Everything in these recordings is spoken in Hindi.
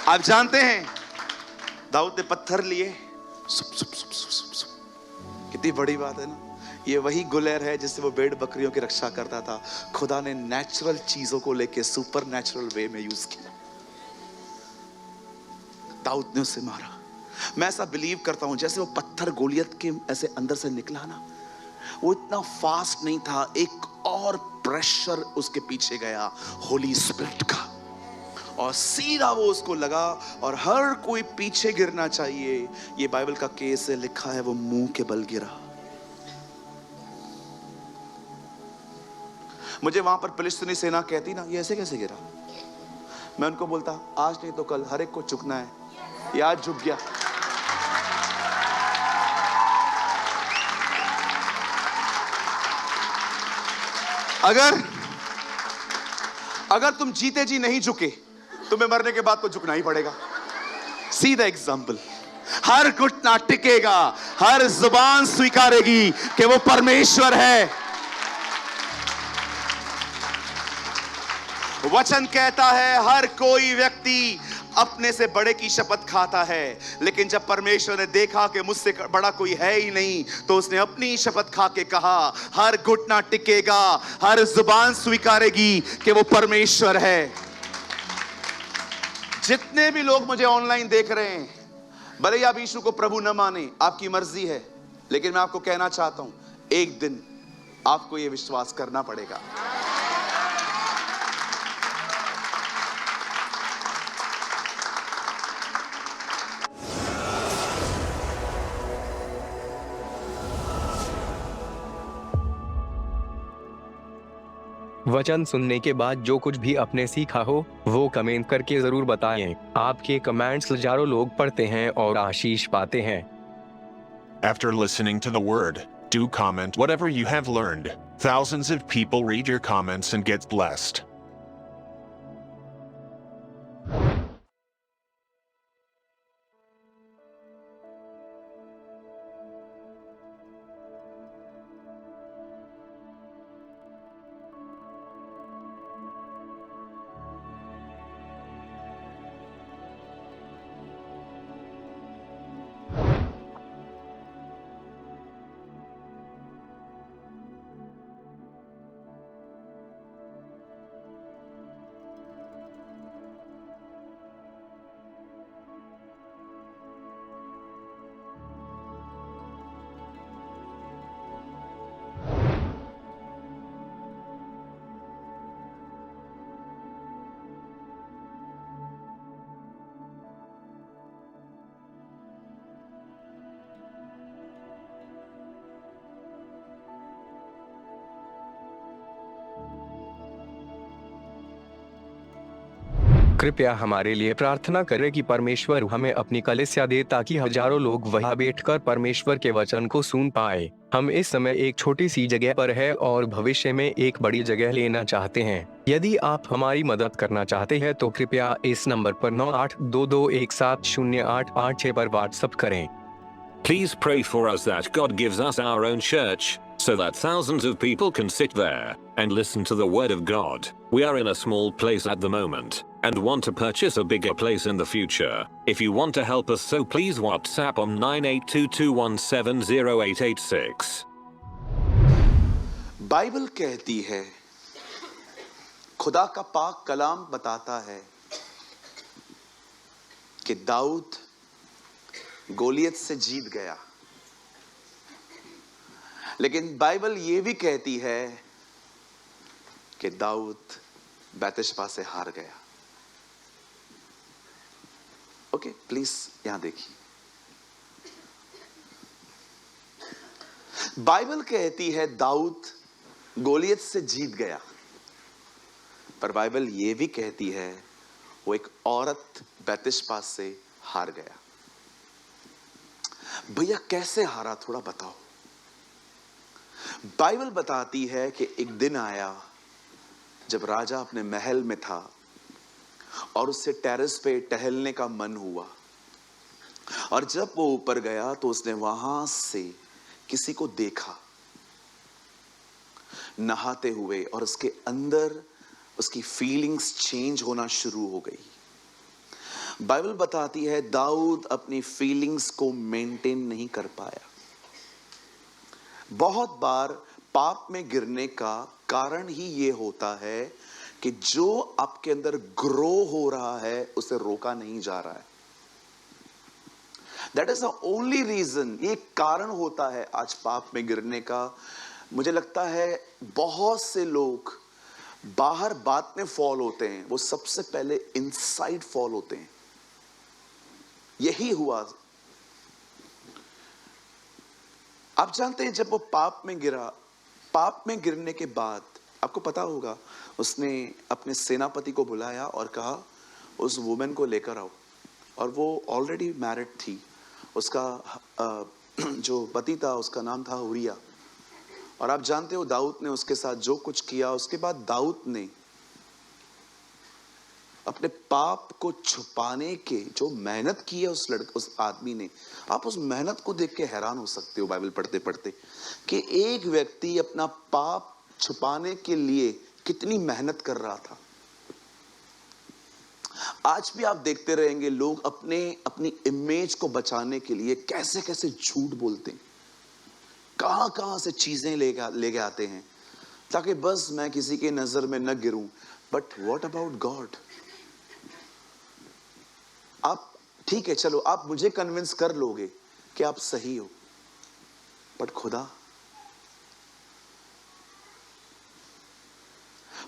आप जानते हैं दाऊद ने पत्थर लिए, सुप सुप सुप सुप सुप सुप। कितनी बड़ी बात है ना। ये वही गुलेर है जिससे वो भेड़ बकरियों की रक्षा करता था। खुदा ने नेचुरल चीजों को लेके सुपर नेचुरल वे में यूज किया। दाऊद ने उसे मारा। मैं ऐसा बिलीव करता हूं जैसे वो पत्थर गोलियत के ऐसे अंदर से निकला ना, वो इतना फास्ट नहीं था, एक और प्रेशर उसके पीछे गया होली स्पिरिट का, और सीधा वो उसको लगा। और हर कोई पीछे गिरना चाहिए, ये बाइबल का केस है, लिखा है वो मुंह के बल गिरा। मुझे वहां पर फिलिस्तीनी सेना कहती ना, ये ऐसे कैसे गिरा? मैं उनको बोलता, आज नहीं तो कल हर एक को झुकना है। ये आज झुक गया। अगर तुम जीते जी नहीं झुके, तुम्हें मरने के बाद तो झुकना ही पड़ेगा। सीधा एग्जाम्पल, हर घुटना टिकेगा, हर जुबान स्वीकारेगी कि वो परमेश्वर है। वचन कहता है हर कोई व्यक्ति अपने से बड़े की शपथ खाता है, लेकिन जब परमेश्वर ने देखा कि मुझसे बड़ा कोई है ही नहीं, तो उसने अपनी शपथ खा के कहा हर घुटना टिकेगा, हर जुबान स्वीकारेगी कि वो परमेश्वर है। जितने भी लोग मुझे ऑनलाइन देख रहे हैं, भले ही आप यीशु को प्रभु न माने, आपकी मर्जी है, लेकिन मैं आपको कहना चाहता हूं, एक दिन आपको यह विश्वास करना पड़ेगा। वचन सुनने के बाद जो कुछ भी आपने सीखा हो वो कमेंट करके जरूर बताएं। आपके कमेंट्स हजारों लोग पढ़ते हैं और आशीष पाते हैं। After listening to the word, do comment whatever you have learned. Thousands of people read your comments and get blessed. कृपया हमारे लिए प्रार्थना करें कि परमेश्वर हमें अपनी कलीसिया दे ताकि हजारों लोग वहां बैठकर परमेश्वर के वचन को सुन पाए। हम इस समय एक छोटी सी जगह पर है और भविष्य में एक बड़ी जगह लेना चाहते हैं। यदि आप हमारी मदद करना चाहते हैं तो कृपया इस नंबर पर 9822170886 पर व्हाट्सएप करें। Please pray for us that God gives us our own church, so that thousands of people can sit there and listen to the Word of God. We are in a small place at the moment, and want to purchase a bigger place in the future. If you want to help us, so please WhatsApp on 9822170886. Bible कहती है, खुदा का पाक कलाम बताता है कि दाऊद गोलियत से जीत गया। लेकिन बाइबल यह भी कहती है कि दाऊद बैतशबा से हार गया। ओके, प्लीज यहां देखिए। बाइबल कहती है दाऊद गोलियत से जीत गया, पर बाइबल यह भी कहती है वो एक औरत बैतशबा से हार गया। भैया कैसे हारा, थोड़ा बताओ। बाइबल बताती है कि एक दिन आया जब राजा अपने महल में था और उससे टेरेस पे टहलने का मन हुआ, और जब वो ऊपर गया तो उसने वहां से किसी को देखा नहाते हुए, और उसके अंदर उसकी फीलिंग्स चेंज होना शुरू हो गई। बाइबल बताती है दाऊद अपनी फीलिंग्स को मेंटेन नहीं कर पाया। बहुत बार पाप में गिरने का कारण ही यह होता है कि जो आपके अंदर ग्रो हो रहा है उसे रोका नहीं जा रहा है। That is the only reason, ये कारण होता है आज पाप में गिरने का। मुझे लगता है बहुत से लोग बाहर बात में फॉल होते हैं, वो सबसे पहले इनसाइड फॉल होते हैं। यही हुआ। आप जानते हैं जब वो पाप में गिरा, पाप में गिरने के बाद आपको पता होगा उसने अपने सेनापति को बुलाया और कहा उस वुमेन को लेकर आओ, और वो ऑलरेडी मैरिड थी। उसका जो पति था उसका नाम था उरिया, और आप जानते हो दाऊद ने उसके साथ जो कुछ किया, उसके बाद दाऊद ने अपने पाप को छुपाने के जो मेहनत की है उस आदमी ने, आप उस मेहनत को देख के हैरान हो सकते हो बाइबल पढ़ते पढ़ते कि एक व्यक्ति अपना पाप छुपाने के लिए कितनी मेहनत कर रहा था। आज भी आप देखते रहेंगे लोग अपनी इमेज को बचाने के लिए कैसे कैसे झूठ बोलते हैं, कहां कहां से चीजें लेके आते हैं ताकि बस मैं किसी के नजर में न गिरूं। But what about God? आप ठीक है, चलो आप मुझे कन्विंस कर लोगे कि आप सही हो, बट खुदा?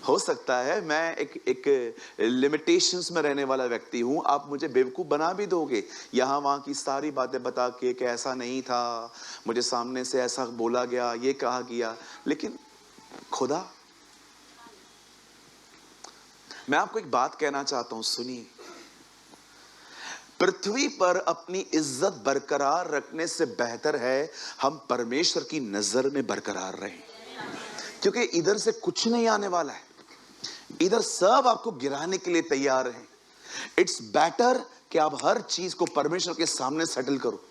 हो सकता है मैं एक लिमिटेशंस में रहने वाला व्यक्ति हूं, आप मुझे बेवकूफ बना भी दोगे, यहां वहां की सारी बातें बता के कि ऐसा नहीं था, मुझे सामने से ऐसा बोला गया, ये कहा गया, लेकिन खुदा? मैं आपको एक बात कहना चाहता हूं, सुनिए। पृथ्वी पर अपनी इज्जत बरकरार रखने से बेहतर है हम परमेश्वर की नजर में बरकरार रहें, क्योंकि इधर से कुछ नहीं आने वाला है, इधर सब आपको गिराने के लिए तैयार हैं। इट्स बेटर कि आप हर चीज को परमेश्वर के सामने सेटल करो।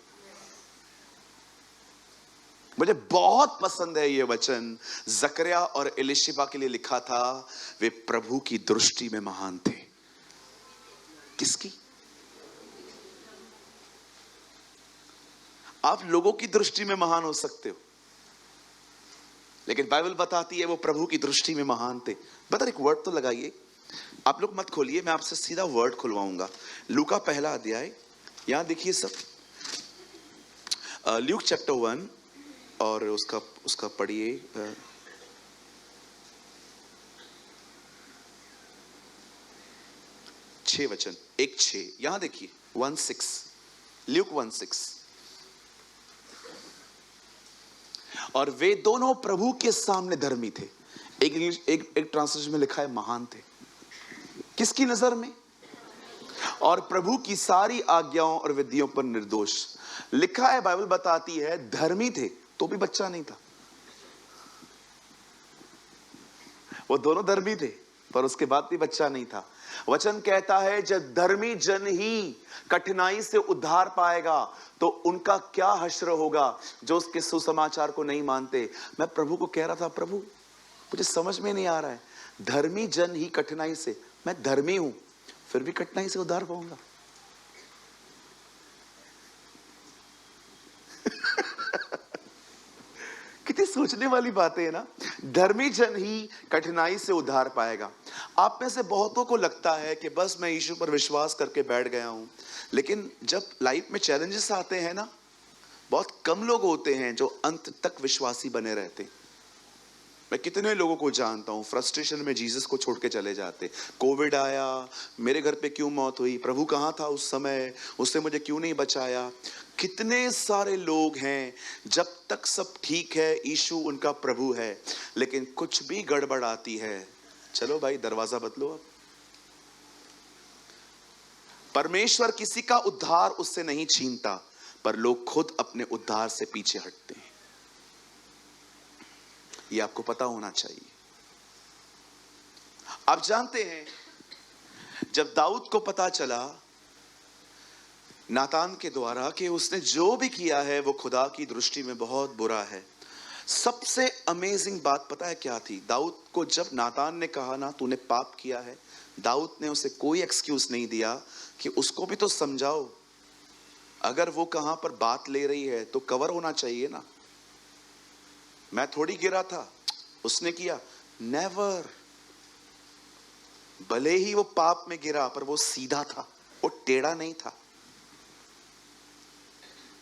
मुझे बहुत पसंद है ये वचन, जकरिया और एलिशिबा के लिए लिखा था, वे प्रभु की दृष्टि में महान थे। किसकी? आप लोगों की दृष्टि में महान हो सकते हो, लेकिन बाइबल बताती है वो प्रभु की दृष्टि में महान थे। बता, एक वर्ड तो लगाइए, आप लोग मत खोलिए, मैं आपसे सीधा वर्ड खुलवाऊंगा। लूका पहला अध्याय, यहां देखिए सब, ल्यूक चैप्टर 1 और उसका पढ़िए 6 वचन, 1:6, यहां देखिए 1:6, ल्यूक 1:6। और वे दोनों प्रभु के सामने धर्मी थे। एक ट्रांसलेशन में लिखा है महान थे। किसकी नजर में? और प्रभु की सारी आज्ञाओं और विधियों पर निर्दोष। लिखा है, बाइबल बताती है, धर्मी थे तो भी बच्चा नहीं था। वो दोनों धर्मी थे पर उसके बाद भी बच्चा नहीं था। वचन कहता है जब धर्मी जन ही कठिनाई से उद्धार पाएगा तो उनका क्या हश्र होगा जो उसके सुसमाचार को नहीं मानते। मैं प्रभु को कह रहा था, प्रभु मुझे समझ में नहीं आ रहा है, धर्मी जन ही कठिनाई से, मैं धर्मी हूं फिर भी कठिनाई से उद्धार पाऊंगा। कितनी सोचने वाली बातें है ना। धर्मी जन ही कठिनाई से उद्धार पाएगा। आप में से बहुतों को लगता है कि बस मैं यीशु पर विश्वास करके बैठ गया हूं, लेकिन जब लाइफ में चैलेंजेस आते हैं ना, बहुत कम लोग होते हैं जो अंत तक विश्वासी बने रहते हैं। मैं कितने लोगों को जानता हूं फ्रस्ट्रेशन में जीसस को छोड़ के चले जाते। कोविड आया, मेरे घर पे क्यों मौत हुई, प्रभु कहां था उस समय, उसने मुझे क्यों नहीं बचाया। कितने सारे लोग हैं, जब तक सब ठीक है यीशु उनका प्रभु है, लेकिन कुछ भी गड़बड़ आती है, चलो भाई दरवाजा बदलो। अब परमेश्वर किसी का उद्धार उससे नहीं छीनता, पर लोग खुद अपने उद्धार से पीछे हटते हैं। ये आपको पता होना चाहिए। आप जानते हैं जब दाऊद को पता चला नातान के द्वारा कि उसने जो भी किया है वो खुदा की दृष्टि में बहुत बुरा है, सबसे अमेजिंग बात पता है क्या थी? दाऊद को जब नातान ने कहा ना तूने पाप किया है, दाऊद ने उसे कोई एक्सक्यूज नहीं दिया कि उसको भी तो समझाओ। अगर वो कहां पर बात ले रही है तो कवर होना चाहिए ना। मैं थोड़ी गिरा था, उसने किया। नेवर। भले ही वो पाप में गिरा पर वो सीधा था, वो टेढ़ा नहीं था।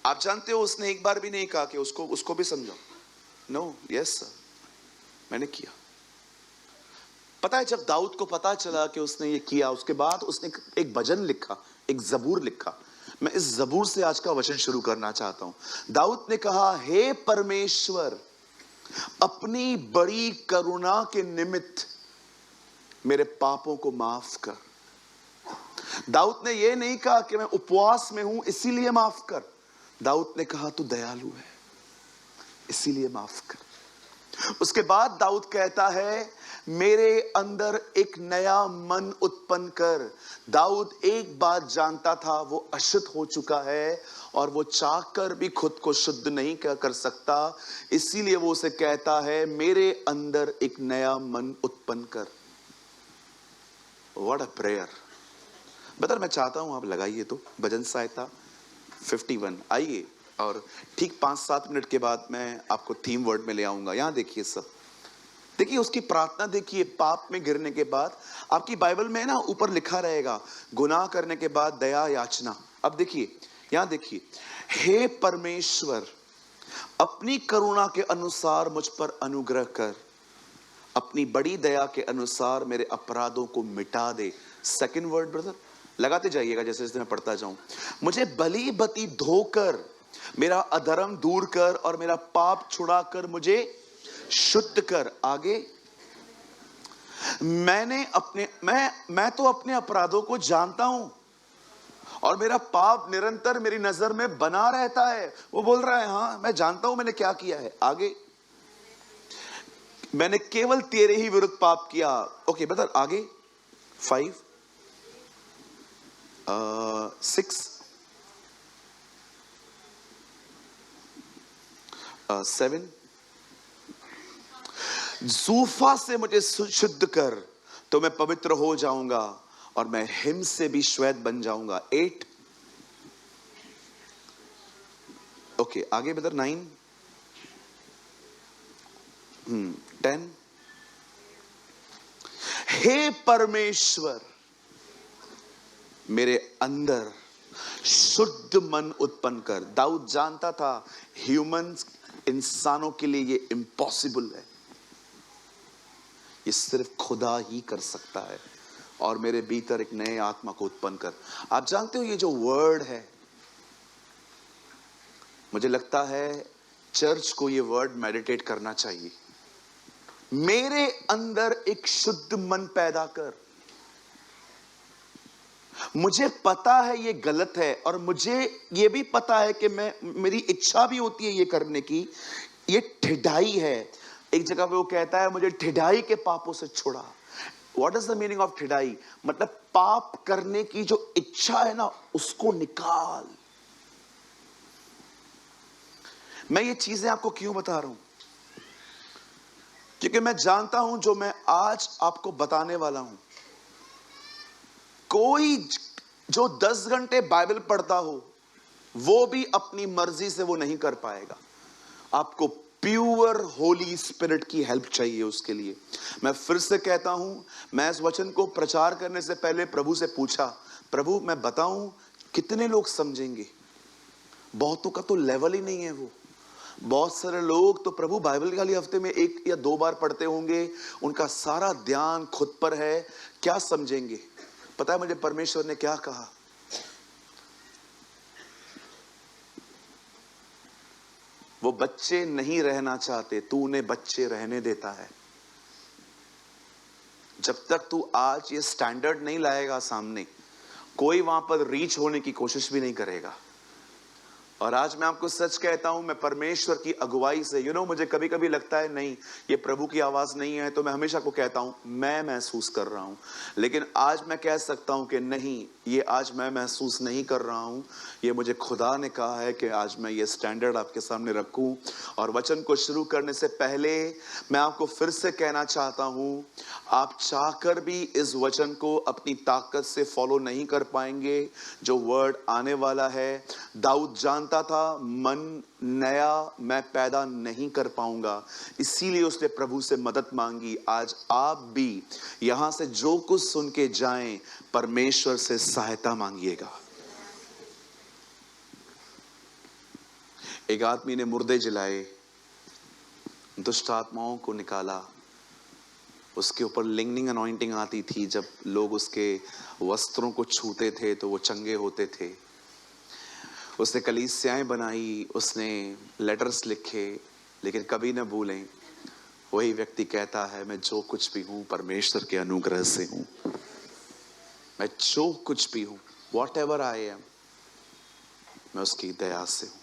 आप जानते हो उसने एक बार भी नहीं कहा कि उसको भी समझाओ। नो, यस सर, मैंने किया। पता है जब दाऊद को पता चला कि उसने ये किया, उसके बाद उसने एक भजन लिखा, एक जबूर लिखा। मैं इस जबूर से आज का वचन शुरू करना चाहता हूं। दाऊद ने कहा, हे परमेश्वर, अपनी बड़ी करुणा के निमित्त मेरे पापों को माफ कर। दाऊद ने यह नहीं कहा कि मैं उपवास में हूं इसीलिए माफ कर। दाऊद ने कहा तू दयालु है इसीलिए माफ कर। उसके बाद दाऊद कहता है, मेरे अंदर एक नया मन उत्पन्न कर। दाऊद एक बात जानता था, वो अशुद्ध हो चुका है और वो चाहकर भी खुद को शुद्ध नहीं कर सकता, इसीलिए वो उसे कहता है, मेरे अंदर एक नया मन उत्पन्न कर। What a prayer. बता, मैं चाहता हूं आप लगाइए तो भजन सहायता 51 आइए, और ठीक 5-7 मिनट के बाद मैं आपको थीम वर्ड में ले आऊंगा। यहां देखिए सब, देखिए उसकी प्रार्थना देखिए। पाप में गिरने के बाद आपकी बाइबल में ना ऊपर लिखा रहेगा, गुनाह करने के बाद दया याचना। अब देखिए यहां देखिए, हे परमेश्वर, अपनी करुणा के अनुसार मुझ पर अनुग्रह कर, अपनी बड़ी दया के अनुसार मेरे अपराधों को मिटा दे। सेकंड वर्ड ब्रदर लगाते जाइएगा जैसे जैसे मैं पढ़ता जाऊं। मुझे बली बती धोकर मेरा अधर्म दूर कर और मेरा पाप छुड़ाकर मुझे शुद्ध कर। आगे, मैं तो अपने अपराधों को जानता हूं और मेरा पाप निरंतर मेरी नजर में बना रहता है। वो बोल रहा है, हां मैं जानता हूं मैंने क्या किया है। आगे, मैंने केवल तेरे ही विरुद्ध पाप किया। ओके ब्रदर आगे 5 6 7 जूफा से मुझे शुद्ध कर तो मैं पवित्र हो जाऊंगा और मैं हिम से भी श्वेत बन जाऊंगा। 8 ओके आगे ब्रदर 9 10 हे परमेश्वर, मेरे अंदर शुद्ध मन उत्पन्न कर। दाऊद जानता था ह्यूमंस, इंसानों के लिए ये इम्पॉसिबल है, ये सिर्फ खुदा ही कर सकता है। और मेरे भीतर एक नए आत्मा को उत्पन्न कर। आप जानते हो ये जो वर्ड है, मुझे लगता है चर्च को ये वर्ड मेडिटेट करना चाहिए। मेरे अंदर एक शुद्ध मन पैदा कर। मुझे पता है ये गलत है, और मुझे ये भी पता है कि मेरी इच्छा भी होती है ये करने की, ये ठिठाई है। एक जगह पे वो कहता है, मुझे ठिठाई के पापों से छुड़ा। What is the meaning of ठिठाई? मतलब पाप करने की जो इच्छा है ना, उसको निकाल। मैं ये चीजें आपको क्यों बता रहा हूं? क्योंकि मैं जानता हूं जो मैं आज आपको बताने वाला हूं, कोई जो 10 घंटे बाइबल पढ़ता हो वो भी अपनी मर्जी से वो नहीं कर पाएगा। आपको प्योर होली स्पिरिट की हेल्प चाहिए उसके लिए। मैं फिर से कहता हूं, मैं इस वचन को प्रचार करने से पहले प्रभु से पूछा, प्रभु मैं बताऊं कितने लोग समझेंगे? बहुतों का तो लेवल ही नहीं है वो। बहुत सारे लोग तो प्रभु बाइबल खाली हफ्ते में 1 या 2 बार पढ़ते होंगे, उनका सारा ध्यान खुद पर है, क्या समझेंगे? पता है मुझे परमेश्वर ने क्या कहा? वो बच्चे नहीं रहना चाहते, तू उन्हें बच्चे रहने देता है। जब तक तू आज ये स्टैंडर्ड नहीं लाएगा सामने, कोई वहां पर रीच होने की कोशिश भी नहीं करेगा। और आज मैं आपको सच कहता हूं, मैं परमेश्वर की अगुवाई से मुझे कभी कभी लगता है नहीं ये प्रभु की आवाज नहीं है, तो मैं हमेशा को कहता हूं मैं महसूस कर रहा हूं। लेकिन आज मैं कह सकता हूं कि नहीं, ये आज मैं महसूस नहीं कर रहा हूं, ये मुझे खुदा ने कहा है कि आज मैं ये स्टैंडर्ड आपके सामने रखूं। और वचन को शुरू करने से पहले मैं आपको फिर से कहना चाहता हूं, आप चाहकर भी इस वचन को अपनी ताकत से फॉलो नहीं कर पाएंगे। जो वर्ड आने वाला है, दाऊद जानता था मन नया मैं पैदा नहीं कर पाऊंगा, इसीलिए उसने प्रभु से मदद मांगी। आज आप भी यहां से जो कुछ सुन के जाएं, परमेश्वर से सहायता मांगिएगा। एक आदमी ने मुर्दे जलाए, दुष्ट आत्माओं को निकाला, उसके ऊपर लिंगनिंग अनॉइंटिंग आती थी। जब लोग उसके वस्त्रों को छूते थे तो वो चंगे होते थे। उसने कलीसियाएं बनाई, उसने लेटर्स लिखे, लेकिन कभी न भूलें वही व्यक्ति कहता है मैं जो कुछ भी हूं परमेश्वर के अनुग्रह से हूं। मैं जो कुछ भी हूं, वॉट एवर आई एम, मैं उसकी दया से हूं।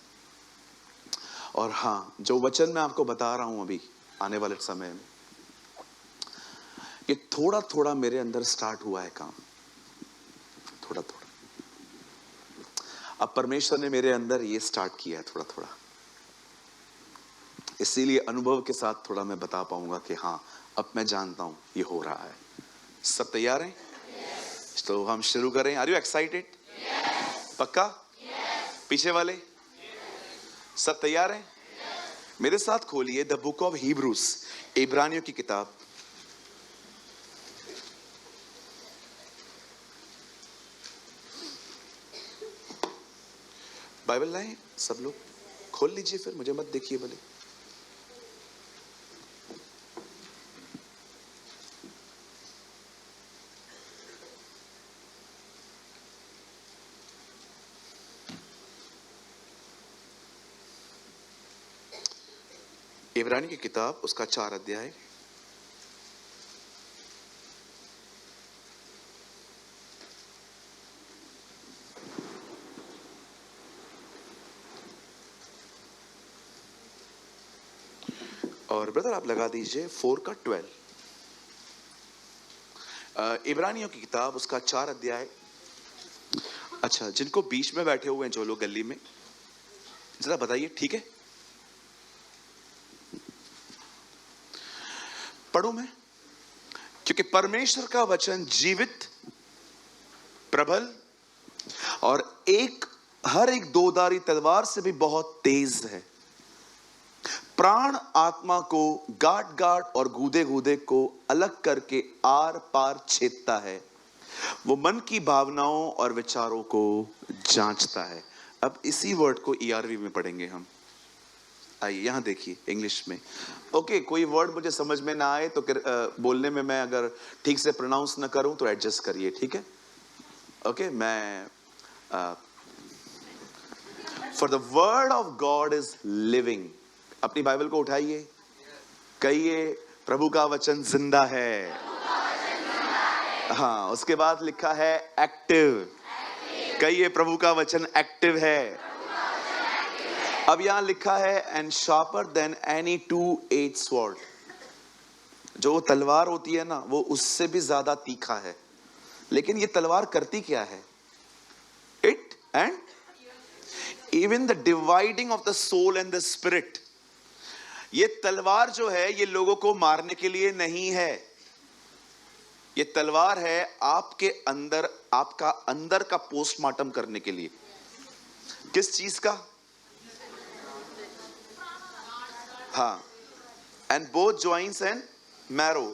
और हाँ, जो वचन मैं आपको बता रहा हूं अभी आने वाले समय में, ये थोड़ा थोड़ा मेरे अंदर स्टार्ट हुआ है काम, थोड़ा थोड़ा। अब परमेश्वर ने मेरे अंदर ये स्टार्ट किया है थोड़ा थोड़ा, इसीलिए अनुभव के साथ थोड़ा मैं बता पाऊंगा कि हाँ अब मैं जानता हूं ये हो रहा है। सब तैयार हैं? yes. तो हम शुरू करें। Are you excited? पक्का? yes. पीछे वाले सब तैयार हैं? yes. मेरे साथ खोलिए द बुक ऑफ हिब्रूज, इब्रानियों की किताब। बाइबल लाएं सब लोग, खोल लीजिए, फिर मुझे मत देखिए भले। इब्रानी की किताब, उसका 4 अध्याय। और ब्रदर आप लगा दीजिए 4 का 12। इब्रानियों की किताब, उसका 4 अध्याय। अच्छा, जिनको बीच में बैठे हुए हैं जो लोग गली में, जरा बताइए, ठीक है? पढ़ूं मैं? क्योंकि परमेश्वर का वचन जीवित, प्रबल और हर एक दोधारी तलवार से भी बहुत तेज है, प्राण आत्मा को गांठ गांठ और गूदे गूदे को अलग करके आर पार छेदता है, वो मन की भावनाओं और विचारों को जांचता है। अब इसी वर्ड को ERV में पढ़ेंगे हम। आइए यहां देखिए इंग्लिश में। ओके, कोई वर्ड मुझे समझ में ना आए तो बोलने में मैं अगर ठीक से प्रोनाउंस ना करूं तो एडजस्ट करिए, ठीक है? ओके, मैं for the word of God is living. अपनी बाइबल को उठाइए, कहिए प्रभु का वचन जिंदा है। हाँ, उसके बाद लिखा है एक्टिव। कहिए प्रभु का वचन एक्टिव है। अब यहां लिखा है and sharper than any two edged sword. जो तलवार होती है ना, वो उससे भी ज्यादा तीखा है। लेकिन ये तलवार करती क्या है? It and even the dividing of the soul and the spirit. ये तलवार जो है, ये लोगों को मारने के लिए नहीं है। ये तलवार है आपके अंदर, आपका अंदर का पोस्टमार्टम करने के लिए। किस चीज का? हाँ, and both joints and marrow.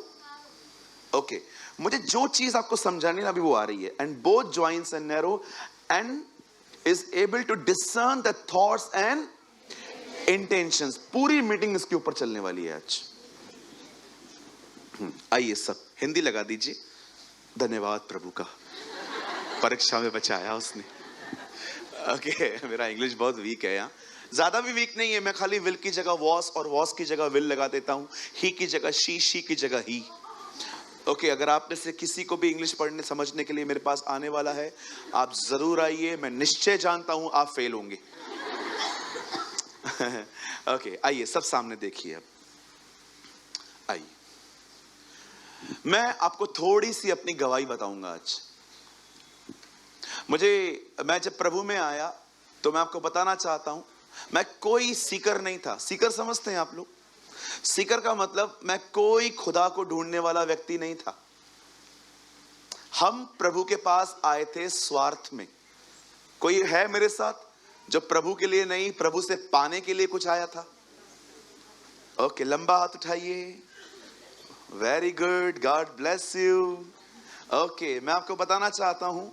Okay, मुझे जो चीज आपको समझानी ना अभी वो आ रही है। And both joints and marrow and is able to discern the thoughts and intentions. पूरी मीटिंग इसके ऊपर चलने वाली है आज। आइए सब हिंदी लगा दीजिए। धन्यवाद प्रभु का, परीक्षा में बचाया उसने। ओके, मेरा इंग्लिश बहुत वीक है यहाँ, ज्यादा भी वीक नहीं है। मैं खाली विल की जगह वॉस और वॉस की जगह विल लगा देता हूँ, ही की जगह शी की जगह ही। ओके, अगर आप में से किसी को भी इंग्लिश पढ़ने समझने के लिए मेरे पास आने वाला है, आप जरूर आइए। मैं निश्चय जानता हूं आप फेल होंगे। ओके, आइए सब सामने देखिए। अब आइए, मैं आपको थोड़ी सी अपनी गवाही बताऊंगा आज। मैं जब प्रभु में आया तो मैं आपको बताना चाहता हूं, मैं कोई सीकर नहीं था। सीकर समझते हैं आप लोग? सीकर का मतलब मैं कोई खुदा को ढूंढने वाला व्यक्ति नहीं था। हम प्रभु के पास आए थे स्वार्थ में। कोई है मेरे साथ जो प्रभु के लिए नहीं, प्रभु से पाने के लिए कुछ आया था? ओके, लंबा हाथ उठाइए। Very good, God bless you. Okay, मैं आपको बताना चाहता हूं,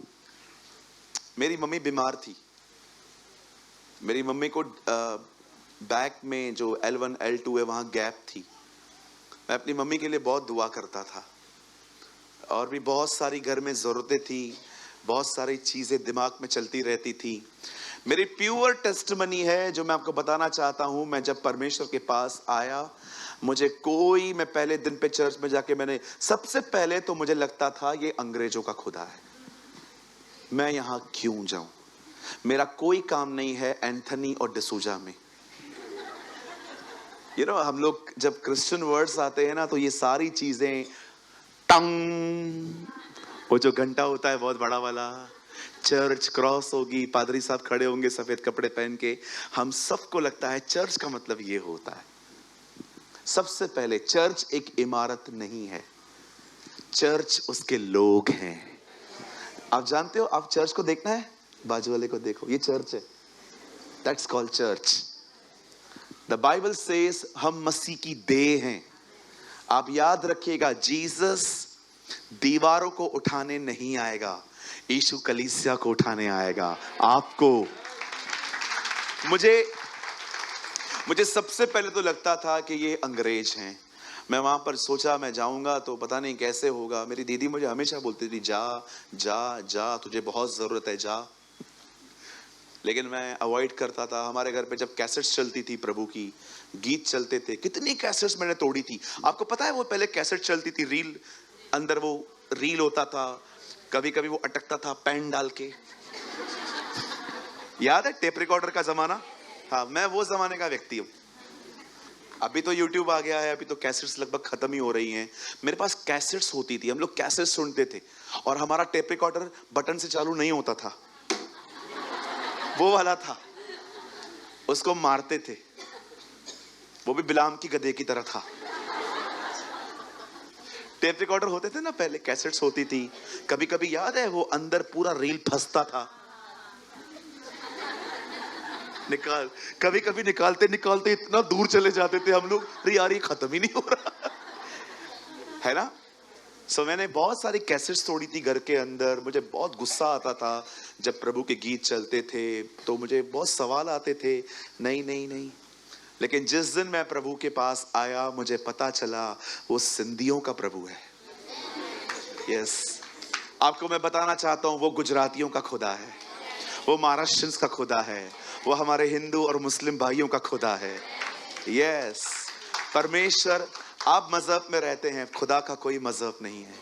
मेरी मम्मी बीमार थी। मेरी मम्मी को बैक में जो L1 L2 है वहां गैप थी। मैं अपनी मम्मी के लिए बहुत दुआ करता था, और भी बहुत सारी घर में जरूरतें थी, बहुत सारी चीजें दिमाग में चलती रहती थी। मेरी प्योर टेस्टमनी है जो मैं आपको बताना चाहता हूं। मैं जब परमेश्वर के पास आया, मैं पहले दिन पे चर्च में जाके सबसे पहले तो मुझे लगता था ये अंग्रेजों का खुदा है, मैं यहां क्यों जाऊं, मेरा कोई काम नहीं है एंथनी और डिसूजा में। हम लोग जब क्रिश्चियन वर्ड्स आते हैं ना, तो ये सारी चीजें टंग, वो जो घंटा होता है बहुत बड़ा वाला, चर्च क्रॉस होगी, पादरी साहब खड़े होंगे सफेद कपड़े पहन के, हम सबको लगता है चर्च का मतलब ये होता है। सबसे पहले चर्च एक इमारत नहीं है, चर्च उसके लोग हैं। आप जानते हो, आप चर्च को देखना है, बाजू वाले को देखो, ये चर्च है। That's called church. The Bible says हम मसीह की देह हैं। आप याद रखिएगा, जीसस दीवारों को उठाने नहीं आएगा, यीशु कलीसिया को उठाने आएगा। आपको मुझे सबसे पहले तो लगता था कि ये अंग्रेज हैं। मैं वहां पर सोचा मैं जाऊंगा तो पता नहीं कैसे होगा। मेरी दीदी मुझे हमेशा बोलती थी, जा जा जा, तुझे बहुत जरूरत है, जा। लेकिन मैं अवॉइड करता था। हमारे घर पे जब कैसेट्स चलती थी, प्रभु की गीत चलते थे, कितनी कैसेट्स मैंने तोड़ी थी। आपको पता है, वो पहले कैसेट चलती थी, रील, अंदर वो रील होता था, कभी कभी वो अटकता था पेन डाल के। याद है टेप रिकॉर्डर का जमाना? हाँ, मैं वो जमाने का व्यक्ति हूँ। अभी तो यूट्यूब आ गया है, अभी तो कैसेट्स लगभग खत्म ही हो रही हैं। मेरे पास कैसेट्स होती थी, हम लोग कैसेट्स सुनते थे, और हमारा टेप रिकॉर्डर बटन से चालू नहीं होता था, वो वाला था, उसको मारते थे, वो भी बिलाम की गधे की तरह था। टेप रिकॉर्डर होते थे ना पहले, कैसेट्स होती थी। कभी कभी याद है वो अंदर पूरा रील फंसता था, कभी कभी निकालते निकालते इतना दूर चले जाते थे हम लोग, अरे यार ये खत्म ही नहीं हो रहा है ना। मैंने बहुत सारी कैसेट्स तोड़ी थी घर के अंदर। मुझे बहुत गुस्सा आता था जब प्रभु के गीत चलते थे, तो मुझे बहुत सवाल आते थे, नहीं नहीं नहीं। लेकिन जिस दिन मैं प्रभु के पास आया, मुझे पता चला वो सिंधियों का प्रभु है। यस, आपको मैं बताना चाहता हूं, वो गुजरातियों का खुदा है, वो महाराष्ट्रियंस का खुदा है, वो हमारे हिंदू और मुस्लिम भाइयों का खुदा है। यस, परमेश्वर, आप मजहब में रहते हैं, खुदा का कोई मजहब नहीं है।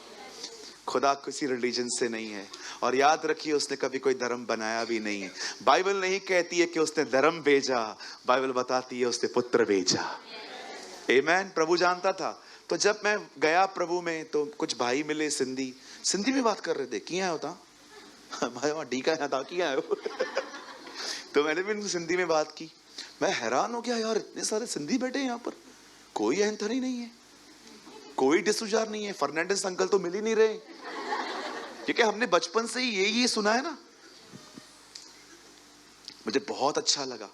खुदा किसी रिलीजन से नहीं है, और याद रखिए उसने कभी कोई धर्म बनाया भी नहीं। बाइबल नहीं कहती है कि उसने धर्म भेजा, बाइबल बताती है उसने पुत्र भेजा। आमेन। प्रभु जानता था। तो जब मैं गया प्रभु में, तो कुछ भाई मिले सिंधी में बात कर रहे थे। किया होता भाई वहां ढीका था, किया है तो मैंने भी उनसे सिंधी में बात की। मैं हैरान हो गया, यार इतने सारे सिंधी बैठे हैं यहाँ पर, कोई अहंतर ही नहीं है, कोई डिसुजार नहीं है। फर्नांडिस अंकल तो मिल ही नहीं रहे, क्योंकि हमने बचपन से ही यही सुना है ना। मुझे बहुत अच्छा लगा,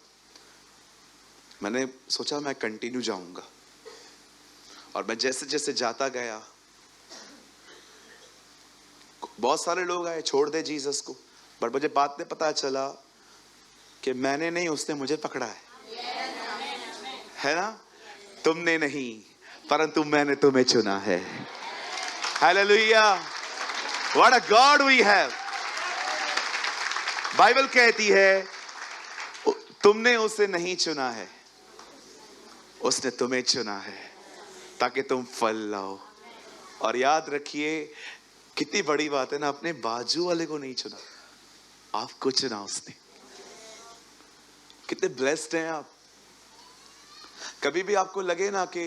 मैंने सोचा मैं कंटिन्यू जाऊंगा, और मैं जैसे जैसे जाता गया, बहुत सारे लोग आए छोड़ दे जीसस को, बट मुझे बाद में पता चला कि मैंने नहीं, उसने मुझे पकड़ा है ना। तुमने नहीं, परंतु मैंने तुम्हें चुना है। Hallelujah, what a God we have. Bible कहती है तुमने उसे नहीं चुना है, उसने तुम्हें चुना है ताकि तुम फल लाओ। और याद रखिए कितनी बड़ी बात है ना, अपने बाजू वाले को नहीं चुना, आपको चुना उसने। कितने ब्लेस्ड हैं आप। कभी भी आपको लगे ना कि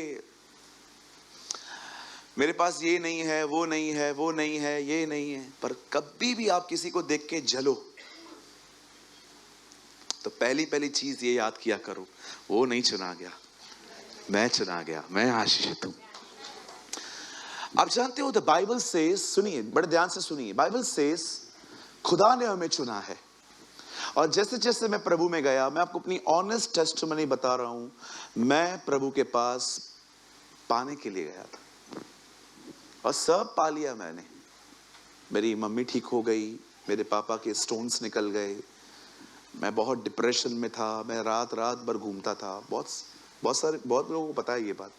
मेरे पास ये नहीं है, वो नहीं है, वो नहीं है, ये नहीं है, पर कभी भी आप किसी को देख के जलो, तो पहली चीज ये याद किया करो, वो नहीं चुना गया, मैं चुना गया, मैं आशीषित हूं। आप जानते हो द बाइबल सेज, सुनिए बड़े ध्यान से सुनिए, बाइबल सेज खुदा ने हमें चुना है। और जैसे जैसे मैं प्रभु में गया, मैं आपको अपनी ऑनेस्ट टेस्टिमनी बता रहा हूं, मैं प्रभु के पास पाने के लिए गया था और सब पा लिया मैंने। मेरी मम्मी ठीक हो गई, मेरे पापा के स्टोन्स निकल गए, मैं बहुत डिप्रेशन में था, मैं रात भर घूमता था। बहुत लोगों को पता है ये बात।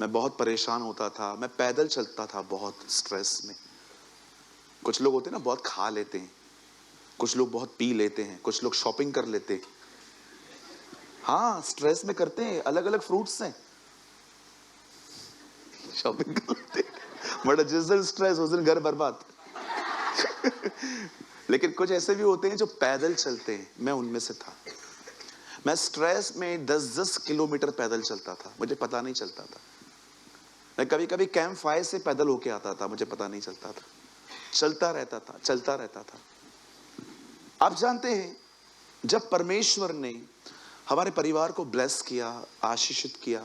मैं बहुत परेशान होता था, मैं पैदल चलता था बहुत स्ट्रेस में। कुछ लोग होते हैं ना बहुत खा लेते हैं, कुछ लोग बहुत पी लेते हैं, कुछ लोग शॉपिंग कर लेते हैं। हाँ, स्ट्रेस में करते हैं, अलग अलग फ्रूट्स हैं, शॉपिंग करते हैं, बट जिस दिन स्ट्रेस उस दिन घर बर्बाद। लेकिन कुछ ऐसे भी होते हैं जो पैदल चलते हैं, मैं उनमें से था। मैं स्ट्रेस में 10-10 किलोमीटर पैदल चलता था, मुझे पता नहीं चलता था। मैं कभी कभी कैंप फायर से पैदल होके आता था, मुझे पता नहीं चलता था। चलता रहता था। आप जानते हैं, जब परमेश्वर ने हमारे परिवार को ब्लेस किया, आशीषित किया,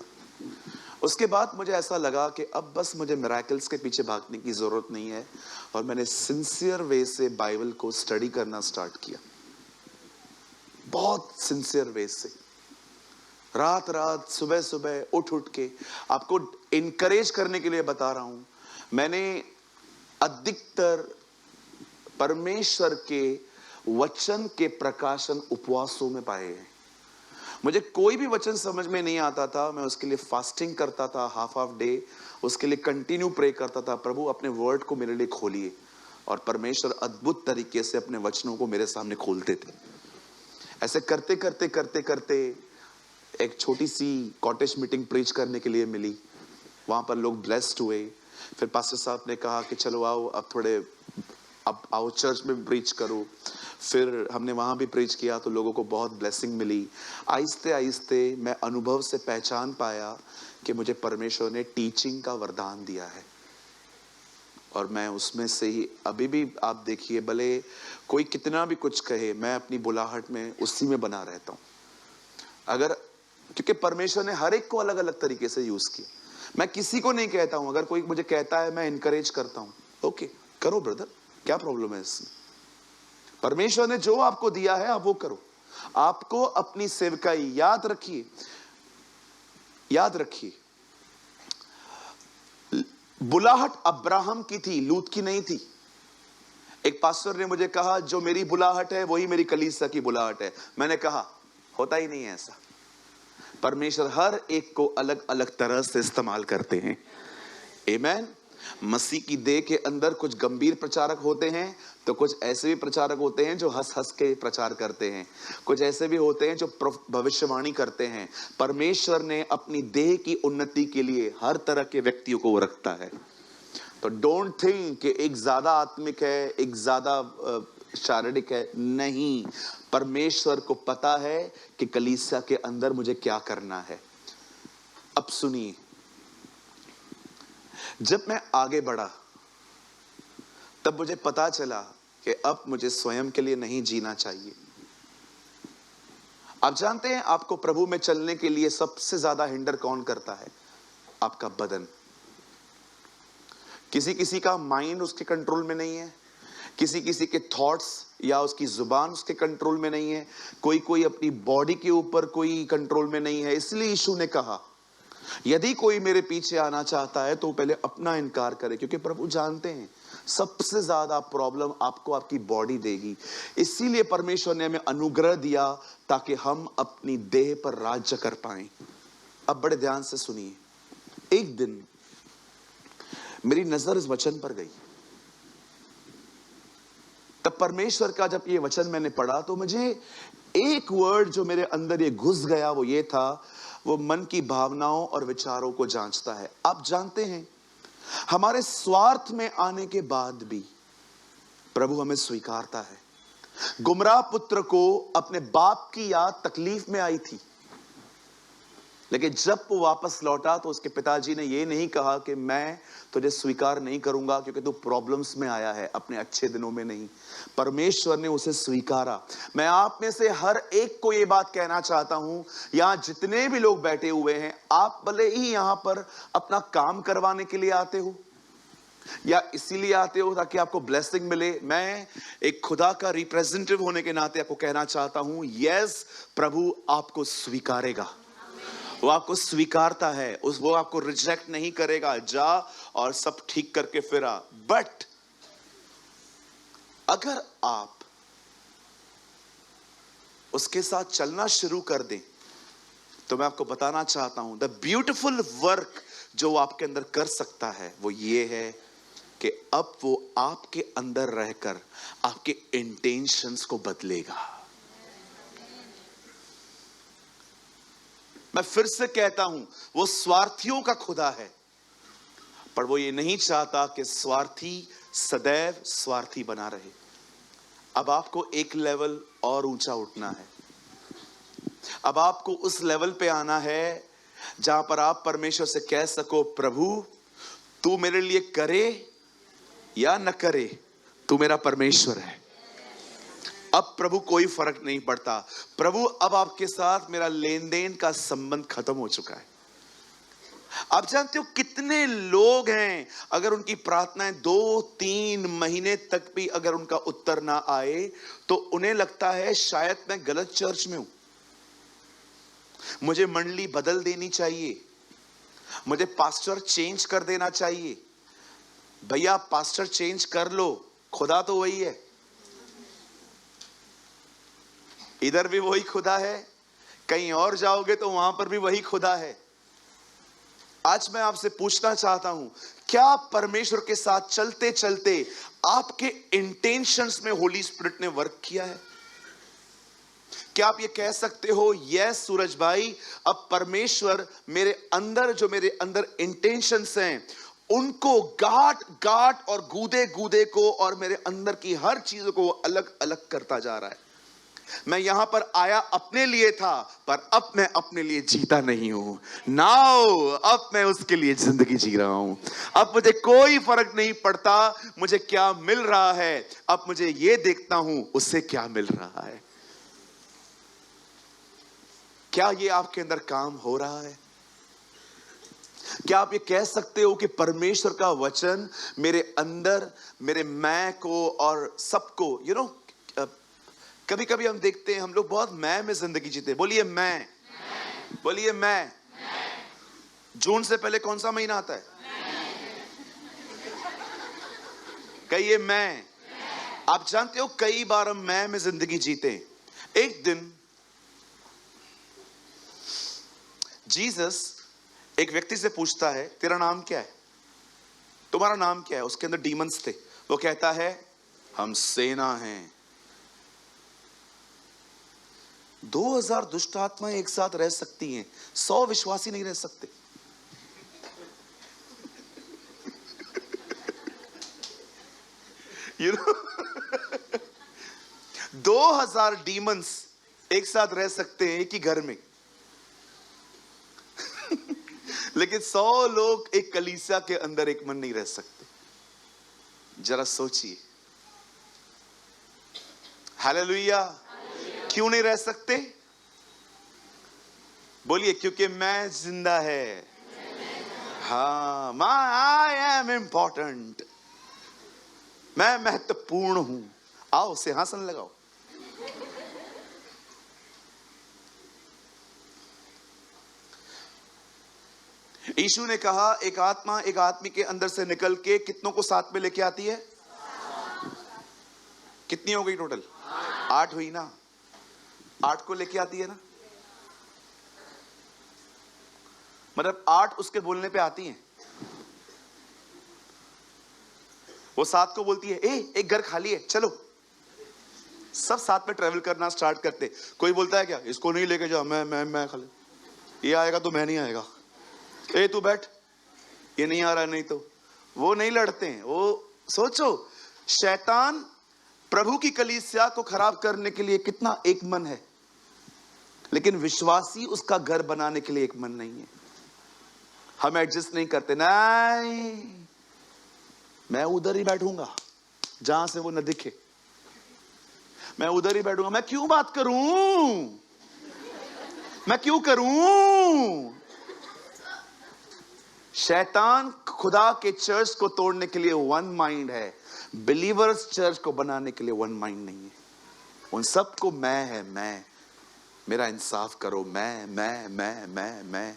उसके बाद मुझे ऐसा लगा कि अब बस मुझे मिरेकल्स के पीछे भागने की जरूरत नहीं है। और मैंने सिंसियर वे से बाइबल को स्टडी करना स्टार्ट किया, बहुत सिंसियर वे से, रात सुबह उठ के। आपको इनकरेज करने के लिए बता रहा हूं, मैंने अधिकतर परमेश्वर के वचन के प्रकाशन उपवासों में पाए हैं। मुझे कोई भी वचन समझ में नहीं आता था, मैं उसके लिए फास्टिंग करता था, हाफ डे, उसके लिए कंटिन्यू प्रे करता था, प्रभु अपने वर्ड को मेरे लिए खोलिए। और परमेश्वर अद्भुत तरीके से अपने वचनों को मेरे सामने खोलते थे। ऐसे करते करते एक छोटी सी कॉटेज मीटिंग प्रीच करने के लिए मिली, वहां पर लोग ब्लेस्ड हुए। फिर पास्टर साहब ने कहा कि चलो आओ, अब आओ चर्च में प्रीच करो। फिर हमने वहां भी प्रीच किया तो लोगों को बहुत ब्लेसिंग मिली। आहिस्ते आहिस्ते मैं अनुभव से पहचान पाया कि मुझे परमेश्वर ने टीचिंग का वरदान दिया है, और मैं उसमें से ही अभी भी, आप देखिए, भले कोई कितना भी कुछ कहे, मैं अपनी बुलाहट में उसी में बना रहता हूं। क्योंकि परमेश्वर ने हर एक को अलग अलग तरीके से यूज किया। मैं किसी को नहीं कहता हूं, अगर कोई मुझे कहता है मैं इनकरेज करता हूं, ओके करो ब्रदर, क्या प्रॉब्लम है इसमें। परमेश्वर ने जो आपको दिया है आप वो करो। आपको अपनी सेवकाई याद रखिए, बुलाहट अब्राहम की थी, लूत की नहीं थी। एक पास्टर ने मुझे कहा जो मेरी बुलाहट है वही मेरी कलीसिया की बुलाहट है। मैंने कहा होता ही नहीं है ऐसा। परमेश्वर हर एक को अलग अलग तरह से इस्तेमाल करते हैं। आमीन। मसीह की देह के अंदर कुछ गंभीर प्रचारक होते हैं, तो कुछ ऐसे भी प्रचारक होते हैं जो हंस हंस के प्रचार करते हैं, कुछ ऐसे भी होते हैं जो भविष्यवाणी करते हैं। परमेश्वर ने अपनी देह की उन्नति के लिए हर तरह के व्यक्तियों को रखता है। तो डोंट थिंक कि एक ज्यादा आत्मिक है, एक ज्यादा शारीरिक है। नहीं, परमेश्वर को पता है कि कलीसिया के अंदर मुझे क्या करना है। अब सुनिए, जब मैं आगे बढ़ा तब मुझे पता चला कि अब मुझे स्वयं के लिए नहीं जीना चाहिए। आप जानते हैं, आपको प्रभु में चलने के लिए सबसे ज्यादा हिंडर कौन करता है? आपका बदन। किसी किसी का माइंड उसके कंट्रोल में नहीं है, किसी किसी के थॉट्स या उसकी जुबान उसके कंट्रोल में नहीं है, कोई कोई अपनी बॉडी के ऊपर कोई कंट्रोल में नहीं है। इसलिए यीशु ने कहा, यदि कोई मेरे पीछे आना चाहता है तो पहले अपना इनकार करे, क्योंकि प्रभु जानते हैं सबसे ज्यादा प्रॉब्लम आपको आपकी बॉडी देगी। इसीलिए परमेश्वर ने हमें अनुग्रह दिया ताकि हम अपनी देह पर राज्य कर पाएं। अब बड़े ध्यान से सुनिए, एक दिन मेरी नजर इस वचन पर गई। तब परमेश्वर का जब ये वचन मैंने पढ़ा तो मुझे एक वर्ड जो मेरे अंदर ये घुस गया, वो ये था, वो मन की भावनाओं और विचारों को जांचता है। आप जानते हैं, हमारे स्वार्थ में आने के बाद भी प्रभु हमें स्वीकारता है। गुमराह पुत्र को अपने बाप की याद तकलीफ में आई थी, लेकिन जब वो वापस लौटा तो उसके पिताजी ने ये नहीं कहा कि मैं तुझे स्वीकार नहीं करूंगा क्योंकि तू प्रॉब्लम्स में आया है, अपने अच्छे दिनों में नहीं। परमेश्वर ने उसे स्वीकारा। मैं आप में से हर एक को ये बात कहना चाहता हूं, यहां जितने भी लोग बैठे हुए हैं, आप भले ही यहां पर अपना काम करवाने के लिए आते हो या इसीलिए आते हो ताकि आपको ब्लेसिंग मिले, मैं एक खुदा का रिप्रेजेंटेटिव होने के नाते आपको कहना चाहता हूं, यस, प्रभु आपको स्वीकारेगा। वो आपको स्वीकारता है, वो आपको रिजेक्ट नहीं करेगा। जा और सब ठीक करके फिर आ। बट अगर आप उसके साथ चलना शुरू कर दें तो मैं आपको बताना चाहता हूं, द ब्यूटीफुल वर्क जो वो आपके अंदर कर सकता है वो ये है कि अब वो आपके अंदर रहकर आपके इंटेंशंस को बदलेगा। मैं फिर से कहता हूं, वो स्वार्थियों का खुदा है, पर वो ये नहीं चाहता कि स्वार्थी सदैव स्वार्थी बना रहे। अब आपको एक लेवल और ऊंचा उठना है। अब आपको उस लेवल पे आना है जहां पर आप परमेश्वर से कह सको, प्रभु तू मेरे लिए करे या न करे, तू मेरा परमेश्वर है। अब प्रभु कोई फर्क नहीं पड़ता। प्रभु अब आपके साथ मेरा लेन देन का संबंध खत्म हो चुका है। आप जानते हो कितने लोग हैं, अगर उनकी प्रार्थनाएं 2-3 महीने तक भी अगर उनका उत्तर ना आए तो उन्हें लगता है शायद मैं गलत चर्च में हूं, मुझे मंडली बदल देनी चाहिए, मुझे पास्टर चेंज कर देना चाहिए। भैया पास्टर चेंज कर लो, खुदा तो वही है, इधर भी वही खुदा है, कहीं और जाओगे तो वहां पर भी वही खुदा है। आज मैं आपसे पूछना चाहता हूं, क्या परमेश्वर के साथ चलते चलते आपके इंटेंशंस में होली स्पिरिट ने वर्क किया है? क्या आप ये कह सकते हो, यस सूरज भाई, अब परमेश्वर मेरे अंदर जो मेरे अंदर इंटेंशंस हैं उनको गाट और गूदे गूदे को और मेरे अंदर की हर चीजों को अलग अलग करता जा रहा है। मैं यहां पर आया अपने लिए था, पर अब मैं अपने लिए जीता नहीं हूं। नाउ अब मैं उसके लिए जिंदगी जी रहा हूं। अब मुझे कोई फर्क नहीं पड़ता मुझे क्या मिल रहा है, अब मुझे यह देखता हूं उससे क्या मिल रहा है। क्या ये आपके अंदर काम हो रहा है? क्या आप ये कह सकते हो कि परमेश्वर का वचन मेरे अंदर, मेरे मैं को और सबको कभी कभी हम देखते हैं हम लोग बहुत मैं में जिंदगी जीते। बोलिए मैं, बोलिए मैं। जून से पहले कौन सा महीना आता है? कहिए मैं। आप जानते हो कई बार हम मैं में जिंदगी जीते। एक दिन जीसस एक व्यक्ति से पूछता है, तेरा नाम क्या है? तुम्हारा नाम क्या है? उसके अंदर डीमंस थे। वो कहता है, हम सेना हैं। 2000 दुष्ट आत्माएं एक साथ रह सकती हैं, 100 विश्वासी नहीं रह सकते। यू नो 2000 डीमंस एक साथ रह सकते हैं एक ही घर में, लेकिन 100 लोग एक कलीसिया के अंदर एक मन नहीं रह सकते। जरा सोचिए। हालेलुया। क्यों नहीं रह सकते? बोलिए, क्योंकि मैं जिंदा है। हाँ, आई एम इंपॉर्टेंट, मैं महत्वपूर्ण हूं। आओ सिंहासन लगाओ। यीशु ने कहा एक आत्मा एक आदमी के अंदर से निकल के कितनों को साथ में लेके आती है? कितनी हो गई टोटल? 8 हुई ना? 8 को लेके आती है ना? मतलब 8 उसके बोलने पे आती हैं। वो 7 को बोलती है, एक घर खाली है, चलो। सब साथ में ट्रेवल करना स्टार्ट करते। कोई बोलता है क्या, इसको नहीं लेके जाओ, मैं खाली, ये आएगा तो मैं नहीं आएगा, तू बैठ, ये नहीं आ रहा नहीं तो। वो नहीं लड़ते हैं। वो सोचो, शैतान प्रभु की कलीसिया को खराब करने के लिए कितना एक मन है, लेकिन विश्वासी उसका घर बनाने के लिए एक मन नहीं है। हम एडजस्ट नहीं करते। नहीं, मैं उधर ही बैठूंगा जहां से वो न दिखे, मैं उधर ही बैठूंगा। मैं क्यों बात करूं, मैं क्यों करूं? शैतान खुदा के चर्च को तोड़ने के लिए वन माइंड है, बिलीवर्स चर्च को बनाने के लिए वन माइंड नहीं है। उन सबको मैं है, मैं, मेरा इंसाफ करो, मैं।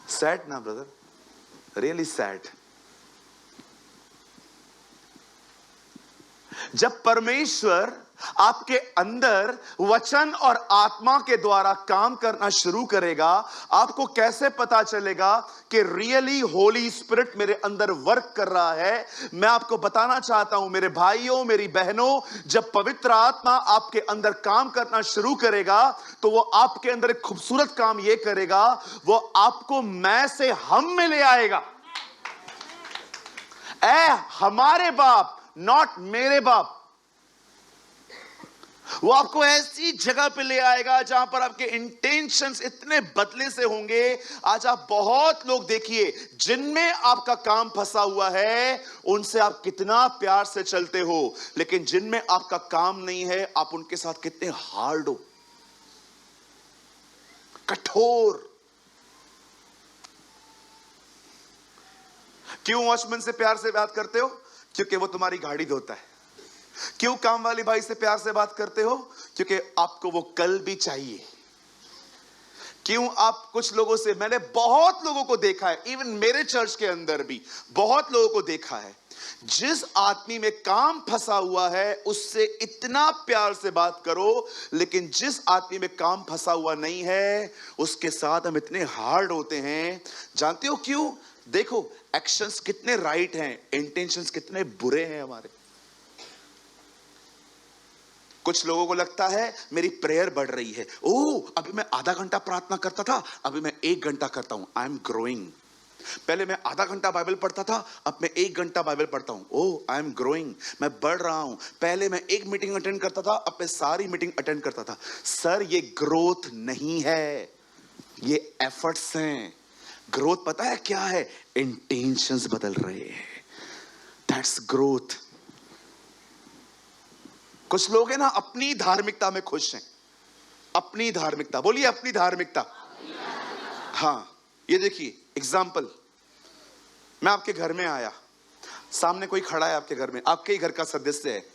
सैड ना ब्रदर, रियली सैड। जब परमेश्वर आपके अंदर वचन और आत्मा के द्वारा काम करना शुरू करेगा, आपको कैसे पता चलेगा कि रियली होली स्पिरिट मेरे अंदर वर्क कर रहा है? मैं आपको बताना चाहता हूं मेरे भाइयों, मेरी बहनों, जब पवित्र आत्मा आपके अंदर काम करना शुरू करेगा तो वो आपके अंदर एक खूबसूरत काम ये करेगा, वो आपको मैं से हम में ले आएगा। हमारे बाप, नॉट मेरे बाप। वो आपको ऐसी जगह पे ले आएगा जहां पर आपके इंटेंशंस इतने बदले से होंगे। आज आप बहुत लोग देखिए जिनमें आपका काम फंसा हुआ है, उनसे आप कितना प्यार से चलते हो, लेकिन जिनमें आपका काम नहीं है, आप उनके साथ कितने हार्ड हो, कठोर। क्यों वॉचमैन से प्यार से बात करते हो? क्योंकि वो तुम्हारी गाड़ी धोता है। क्यों काम वाली भाई से प्यार से बात करते हो? क्योंकि आपको वो कल भी चाहिए। क्यों आप कुछ लोगों से, मैंने बहुत लोगों को देखा है, इवन मेरे चर्च के अंदर भी बहुत लोगों को देखा है, जिस आदमी में काम फंसा हुआ है उससे इतना प्यार से बात करो, लेकिन जिस आदमी में काम फंसा हुआ नहीं है उसके साथ हम इतने हार्ड होते हैं। जानते हो क्यों? देखो एक्शंस कितने राइट हैं, इंटेंशंस कितने बुरे हैं हमारे। कुछ लोगों को लगता है मेरी प्रेयर बढ़ रही है, अभी मैं आधा घंटा प्रार्थना करता था, अभी मैं 1 घंटा करता हूं, आई एम ग्रोइंग। पहले मैं आधा घंटा बाइबल पढ़ता था, अब मैं 1 घंटा बाइबल पढ़ता हूं, आई एम ग्रोइंग, मैं बढ़ रहा हूं। पहले मैं 1 मीटिंग अटेंड करता था, अब मैं सारी मीटिंग अटेंड करता था। सर ये ग्रोथ नहीं है, ये एफर्ट्स हैं। ग्रोथ पता है क्या है? इंटेंशंस बदल रहे हैं, दैट्स ग्रोथ। कुछ लोग हैं ना अपनी धार्मिकता में खुश हैं, अपनी धार्मिकता, बोलिए अपनी धार्मिकता। हाँ, ये देखिए एग्जाम्पल, मैं आपके घर में आया, सामने कोई खड़ा है आपके घर में, आपके ही घर का सदस्य है,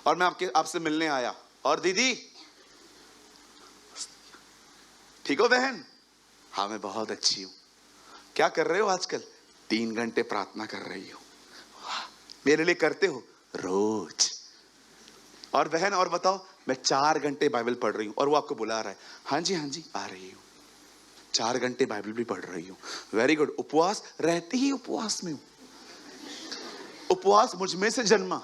और मैं आपसे मिलने आया, और दीदी ठीक हो बहन? हाँ मैं बहुत अच्छी हूं। क्या कर रहे हो आजकल? 3 घंटे प्रार्थना कर रही हूं। मेरे लिए करते हो? रोज। और बहन और बताओ? मैं 4 घंटे बाइबल पढ़ रही हूं। और वो आपको बुला रहा है, हाँ जी आ रही हूं, 4 घंटे बाइबल भी पढ़ रही हूं। Very good. उपवास? रहती ही उपवास में हूं, उपवास मुझ में से जन्मा,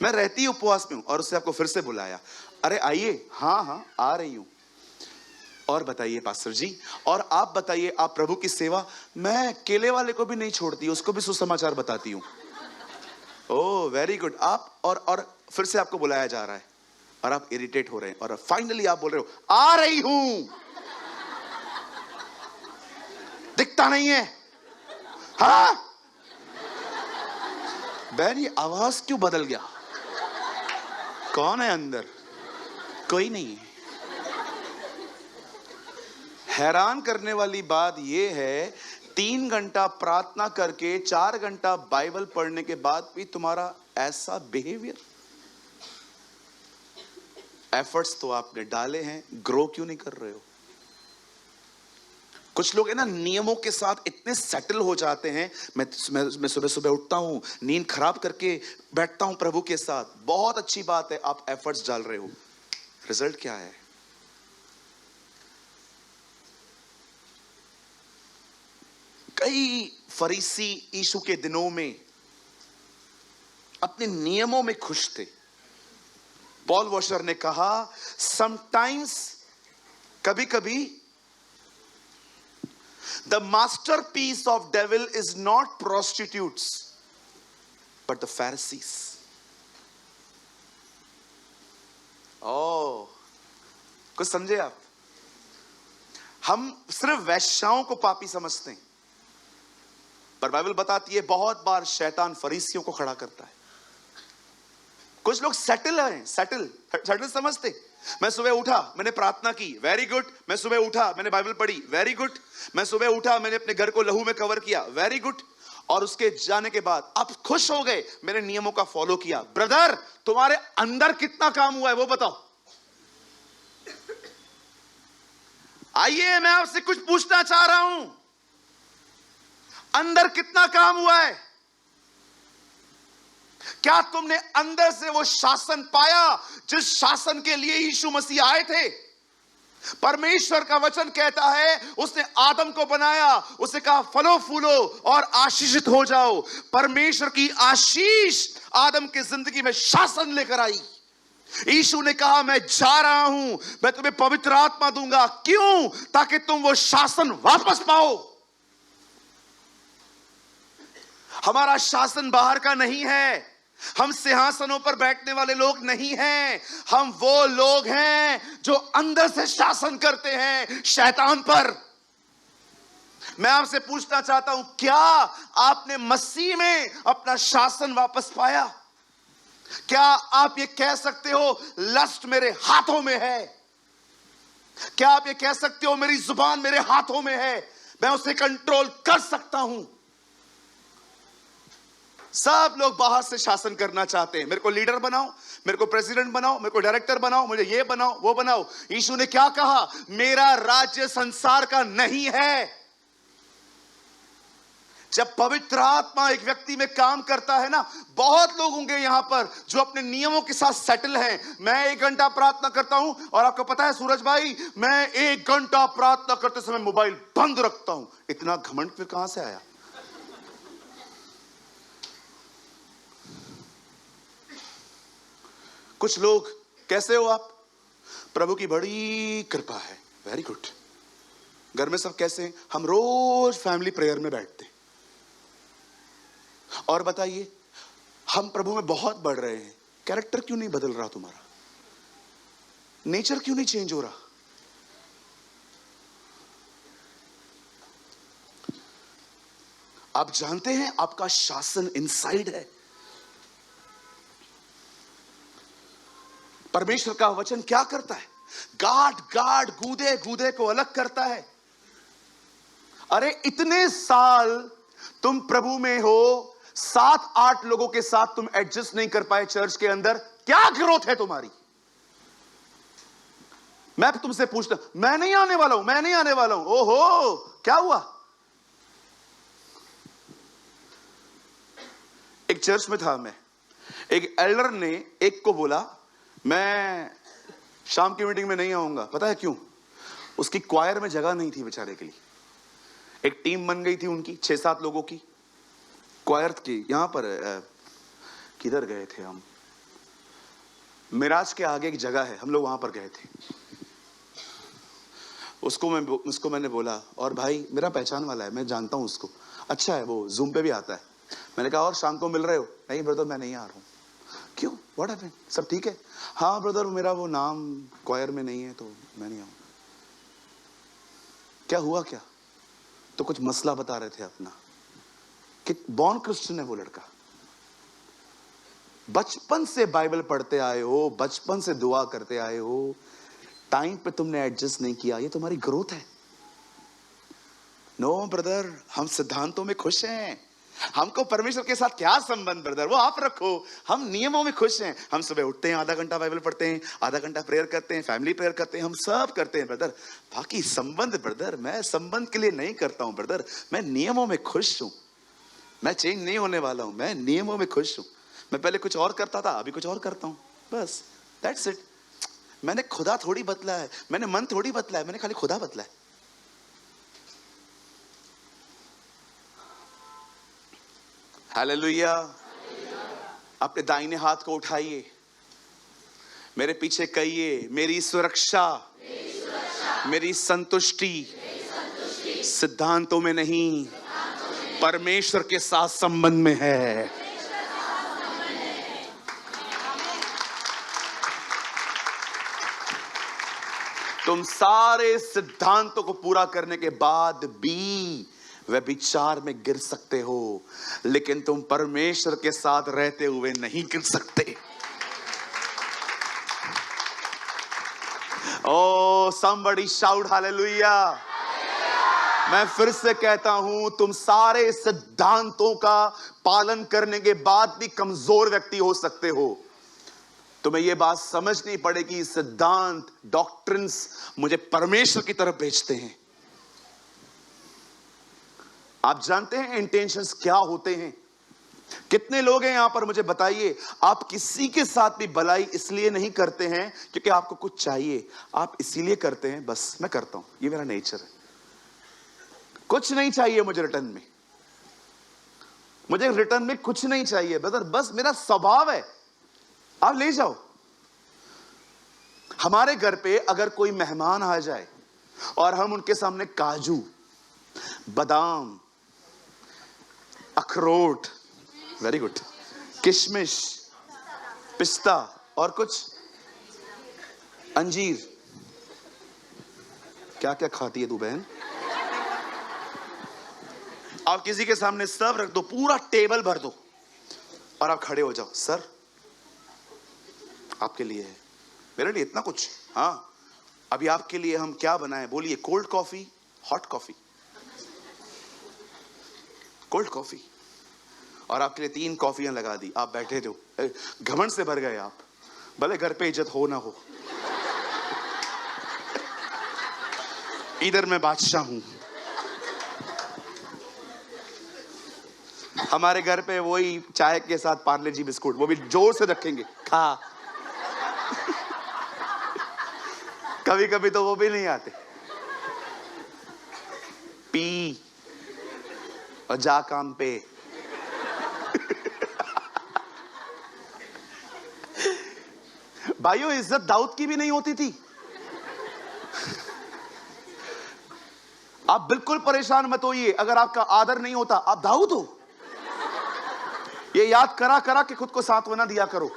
मैं रहती ही उपवास में हूं। और उससे आपको फिर से बुलाया, अरे आइए, हाँ आ रही हूं। और बताइए पास्टर जी, और आप बताइए, आप प्रभु की सेवा। मैं केले वाले को भी नहीं छोड़ती, उसको भी सुसमाचार बताती हूँ। Oh very good. आप और फिर से आपको बुलाया जा रहा है और आप इरिटेट हो रहे हैं और फाइनली आप बोल रहे हो आ रही हूं, दिखता नहीं है। हाँ बहन, ये आवाज क्यों बदल गया? कौन है अंदर? कोई नहीं है। हैरान करने वाली बात यह है, 3 घंटा प्रार्थना करके 4 घंटा बाइबल पढ़ने के बाद भी तुम्हारा ऐसा बिहेवियर। एफर्ट्स तो आपने डाले हैं, ग्रो क्यों नहीं कर रहे हो? कुछ लोग है ना, नियमों के साथ इतने सेटल हो जाते हैं। मैं सुबह सुबह उठता हूं, नींद खराब करके बैठता हूं प्रभु के साथ। बहुत अच्छी बात है, आप एफर्ट्स डाल रहे हो। रिजल्ट क्या है? कई फरीसी यीशु के दिनों में अपने नियमों में खुश थे। पॉल वॉशर ने कहा, समटाइम्स, कभी कभी, the masterpiece of devil is not prostitutes but the Pharisees. ओ, कुछ समझे आप? हम सिर्फ वैश्याओं को पापी समझते हैं, पर बाइबल बताती है बहुत बार शैतान फरीसियों को खड़ा करता है। कुछ लोग सेटल हैं, सेटल समझते। मैं सुबह उठा, मैंने प्रार्थना की, वेरी गुड। मैं सुबह उठा, मैंने बाइबल पढ़ी, वेरी गुड। मैं सुबह उठा, मैंने अपने घर को लहू में कवर किया, वेरी गुड। और उसके जाने के बाद आप खुश हो गए, मैंने नियमों का फॉलो किया। ब्रदर, तुम्हारे अंदर कितना काम हुआ है वो बताओ। आइए, मैं आपसे कुछ पूछना चाह रहा हूं, अंदर कितना काम हुआ है? क्या तुमने अंदर से वो शासन पाया जिस शासन के लिए यीशु मसीह आए थे? परमेश्वर का वचन कहता है, उसने आदम को बनाया, उसने कहा फलो फूलो और आशीषित हो जाओ। परमेश्वर की आशीष आदम की जिंदगी में शासन लेकर आई। यीशु ने कहा, मैं जा रहा हूं, मैं तुम्हें पवित्र आत्मा दूंगा। क्यों? ताकि तुम वो शासन वापस पाओ। हमारा शासन बाहर का नहीं है, हम सिंहासनों पर बैठने वाले लोग नहीं हैं। हम वो लोग हैं जो अंदर से शासन करते हैं शैतान पर। मैं आपसे पूछना चाहता हूं, क्या आपने मसीह में अपना शासन वापस पाया? क्या आप ये कह सकते हो, लस्ट मेरे हाथों में है? क्या आप ये कह सकते हो, मेरी जुबान मेरे हाथों में है, मैं उसे कंट्रोल कर सकता हूं? सब लोग बाहर से शासन करना चाहते हैं। मेरे को लीडर बनाओ, मेरे को प्रेसिडेंट बनाओ, मेरे को डायरेक्टर बनाओ, मुझे ये बनाओ वो बनाओ। यीशु ने क्या कहा? मेरा राज्य संसार का नहीं है। जब पवित्र आत्मा एक व्यक्ति में काम करता है ना, बहुत लोग होंगे यहां पर जो अपने नियमों के साथ सेटल हैं। मैं 1 घंटा प्रार्थना करता हूं, और आपको पता है सूरज भाई, मैं 1 घंटा प्रार्थना करते समय मोबाइल बंद रखता हूं। इतना घमंड फिर कहां से आया? कुछ लोग, कैसे हो आप? प्रभु की बड़ी कृपा है, वेरी गुड। घर में सब कैसे हैं? हम रोज फैमिली प्रेयर में बैठते हैं। और बताइए, हम प्रभु में बहुत बढ़ रहे हैं, कैरेक्टर क्यों नहीं बदल रहा तुम्हारा? नेचर क्यों नहीं चेंज हो रहा? आप जानते हैं आपका शासन इनसाइड है। परमेश्वर का वचन क्या करता है? गाड़ गाड़ गूदे गूदे को अलग करता है। अरे इतने साल तुम प्रभु में हो, 7-8 लोगों के साथ तुम एडजस्ट नहीं कर पाए चर्च के अंदर, क्या ग्रोथ है तुम्हारी? मैं तुमसे पूछता, मैं नहीं आने वाला हूं, मैं नहीं आने वाला हूं। ओहो, क्या हुआ? एक चर्च में था मैं, एक एल्डर ने एक को बोला, मैं शाम की मीटिंग में नहीं आऊंगा। पता है क्यों? उसकी क्वायर में जगह नहीं थी बेचारे के लिए। एक टीम बन गई थी उनकी 6-7 लोगों की क्वायर की। यहां पर किधर गए थे हम? मिराज के आगे एक जगह है, हम लोग वहां पर गए थे। उसको मैंने बोला, और भाई मेरा पहचान वाला है, मैं जानता हूँ उसको, अच्छा है, वो जूम पे भी आता है। मैंने कहा और शाम को मिल रहे हो? नहीं ब्रदर मैं नहीं आ रहा हूँ। क्यों, व्हाट हैपेंड? सब ठीक है? हाँ ब्रदर मेरा वो नाम क्वायर में नहीं है तो मैं नहीं आऊँ। क्या हुआ क्या? तो कुछ मसला बता रहे थे अपना कि बॉर्न क्रिश्चियन है वो लड़का, बचपन से बाइबल पढ़ते आए हो, बचपन से दुआ करते आए हो, टाइम पे तुमने एडजस्ट नहीं किया, ये तुम्हारी ग्रोथ है। नो ब्रदर, हम सिद्धांतों में खुश हैं, हमको परमेश्वर के साथ क्या संबंध ब्रदर, वो आप रखो, हम नियमों में खुश हैं। हम सुबह उठते हैं, आधा घंटा बाइबल पढ़ते हैं, आधा घंटा प्रेयर करते हैं, फैमिली प्रेयर करते हैं, हम सब करते हैं ब्रदर। बाकी संबंध ब्रदर, मैं संबंध के लिए नहीं करता हूं ब्रदर, मैं नियमों में खुश हूं, मैं चेंज नहीं होने वाला हूं, मैं नियमों में खुश हूं। मैं पहले कुछ और करता था, अभी कुछ और करता हूं, बस दैट्स इट। मैंने खुदा थोड़ी बदला है, मैंने मन थोड़ी बदला है, मैंने खाली खुदा बदला है। हालेलुया। अपने दाहिने हाथ को उठाइए, मेरे पीछे कहिए, मेरी सुरक्षा, मेरी संतुष्टि सिद्धांतों में नहीं, परमेश्वर के साथ संबंध में है। तुम सारे सिद्धांतों को पूरा करने के बाद भी व्यभिचार में गिर सकते हो, लेकिन तुम परमेश्वर के साथ रहते हुए नहीं गिर सकते। ओ somebody shout hallelujah। मैं फिर से कहता हूं, तुम सारे सिद्धांतों का पालन करने के बाद भी कमजोर व्यक्ति हो सकते हो। तुम्हें यह बात समझनी पड़ेगी, सिद्धांत, डॉक्ट्रिन्स मुझे परमेश्वर की तरफ भेजते हैं। आप जानते हैं इंटेंशंस क्या होते हैं? कितने लोग हैं यहां पर, मुझे बताइए, आप किसी के साथ भी भलाई इसलिए नहीं करते हैं क्योंकि आपको कुछ चाहिए, आप इसीलिए करते हैं, बस मैं करता हूं, ये मेरा नेचर है, कुछ नहीं चाहिए मुझे रिटर्न में, मुझे रिटर्न में कुछ नहीं चाहिए ब्रदर, बस मेरा स्वभाव है, आप ले जाओ। हमारे घर पे अगर कोई मेहमान आ जाए और हम उनके सामने काजू, बादाम, अखरोट, वेरी गुड, किशमिश, पिस्ता और कुछ अंजीर, क्या क्या खाती है तू बहन, आप किसी के सामने सब रख दो, पूरा टेबल भर दो और आप खड़े हो जाओ, सर आपके लिए है, मेरे लिए इतना कुछ, हाँ अभी आपके लिए हम क्या बनाएं, बोलिए, cold coffee, hot coffee, cold coffee, और आपके लिए 3 कॉफियां लगा दी, आप बैठे थे, घमंड से भर गए आप, भले घर पे इज्जत हो ना हो, इधर मैं बादशाह हूं। हमारे घर पे वही चाय के साथ पार्ले जी बिस्कुट, वो भी जोर से रखेंगे, खा। कभी कभी तो वो भी नहीं आते, पी और जा काम पे। भाइयों, इज्जत दाऊद की भी नहीं होती थी। आप बिल्कुल परेशान मत होइए, अगर आपका आदर नहीं होता, आप दाऊद हो, ये याद करा करा के खुद को सांत्वना दिया करो।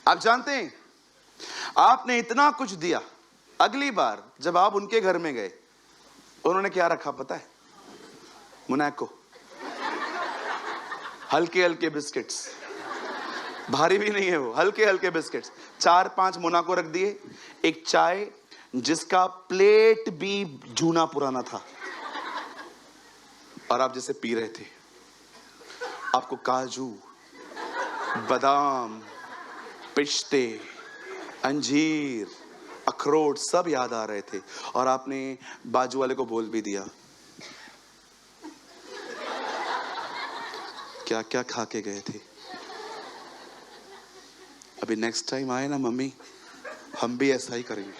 आप जानते हैं, आपने इतना कुछ दिया, अगली बार जब आप उनके घर में गए, उन्होंने क्या रखा पता है? मोनाको, हल्के हल्के बिस्किट्स, भारी भी नहीं है वो, हल्के हल्के बिस्किट्स, 4-5 मोनाको रख दिए, एक चाय जिसका प्लेट भी जूना पुराना था, और आप जैसे पी रहे थे, आपको काजू, बादाम, पिस्ते, अंजीर, अखरोट सब याद आ रहे थे, और आपने बाजू वाले को बोल भी दिया, क्या क्या खा के गए थे। अभी नेक्स्ट टाइम आए ना मम्मी, हम भी ऐसा ही करेंगे।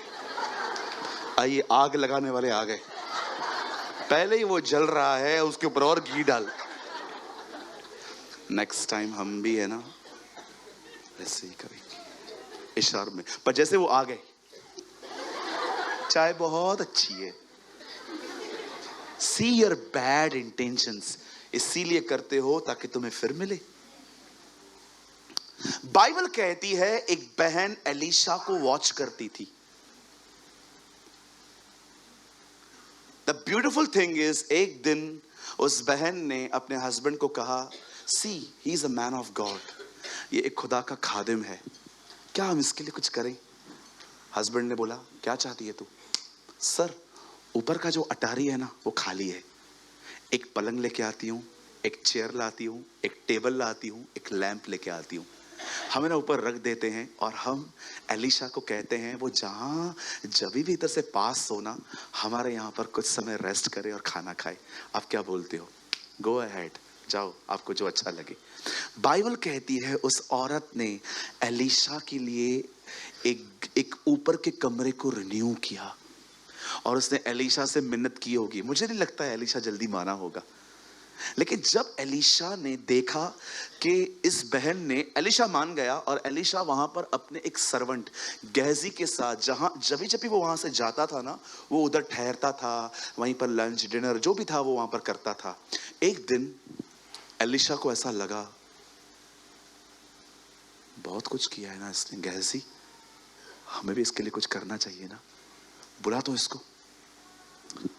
आइए, आग लगाने वाले आ गए, पहले ही वो जल रहा है, उसके ऊपर और घी डाल। नेक्स्ट टाइम हम भी है ना ऐसे ही करेंगे। इशारों में। पर जैसे वो आ गए, चाय बहुत अच्छी है, सी योर बैड इंटेंशंस, इसीलिए करते हो ताकि तुम्हें फिर मिले। बाइबल कहती है एक बहन एलिशा को वॉच करती थी। द ब्यूटिफुल थिंग इज, एक दिन उस बहन ने अपने हस्बैंड को कहा, see he is a man of God, ये एक खुदा का खादिम है, क्या हम इसके लिए कुछ करें? हस्बैंड ने बोला, क्या चाहती है तू? सर, ऊपर का जो अटारी है ना वो खाली है, एक पलंग लेके आती हूँ, एक चेयर लाती हूँ, एक टेबल लाती हूँ, एक लैंप लेके आती हूँ, हमें ना ऊपर रख देते हैं और हम एलिशा को कहते हैं वो जहाँ जब भी इधर से पास हो ना, हमारे यहाँ पर कुछ समय रेस्ट करे और खाना खाए। आप क्या बोलते हो? गो अहेड, जाओ, आपको जो अच्छा लगे। बाइबल कहती है उस औरत ने एलिशा के लिए एक ऊपर के कमरे को रिन्यू किया और उसने एलिशा से मिन्नत की होगी। मुझे नहीं लगता है एलिशा जल्दी माना होगा, लेकिन जब एलिशा ने देखा कि इस बहन ने, एलिशा मान गया और एलिशा वहां पर अपने एक सर्वेंट गेहजी के साथ, जहां जब भी वो वहां से जाता था ना, वो उधर ठहरता था, वहीं पर लंच डिनर जो भी था वो वहां पर करता था। एक दिन एलिशा को ऐसा लगा, बहुत कुछ किया है ना इसने गेहजी, हमें भी इसके लिए कुछ करना चाहिए ना, बुला तो इसको।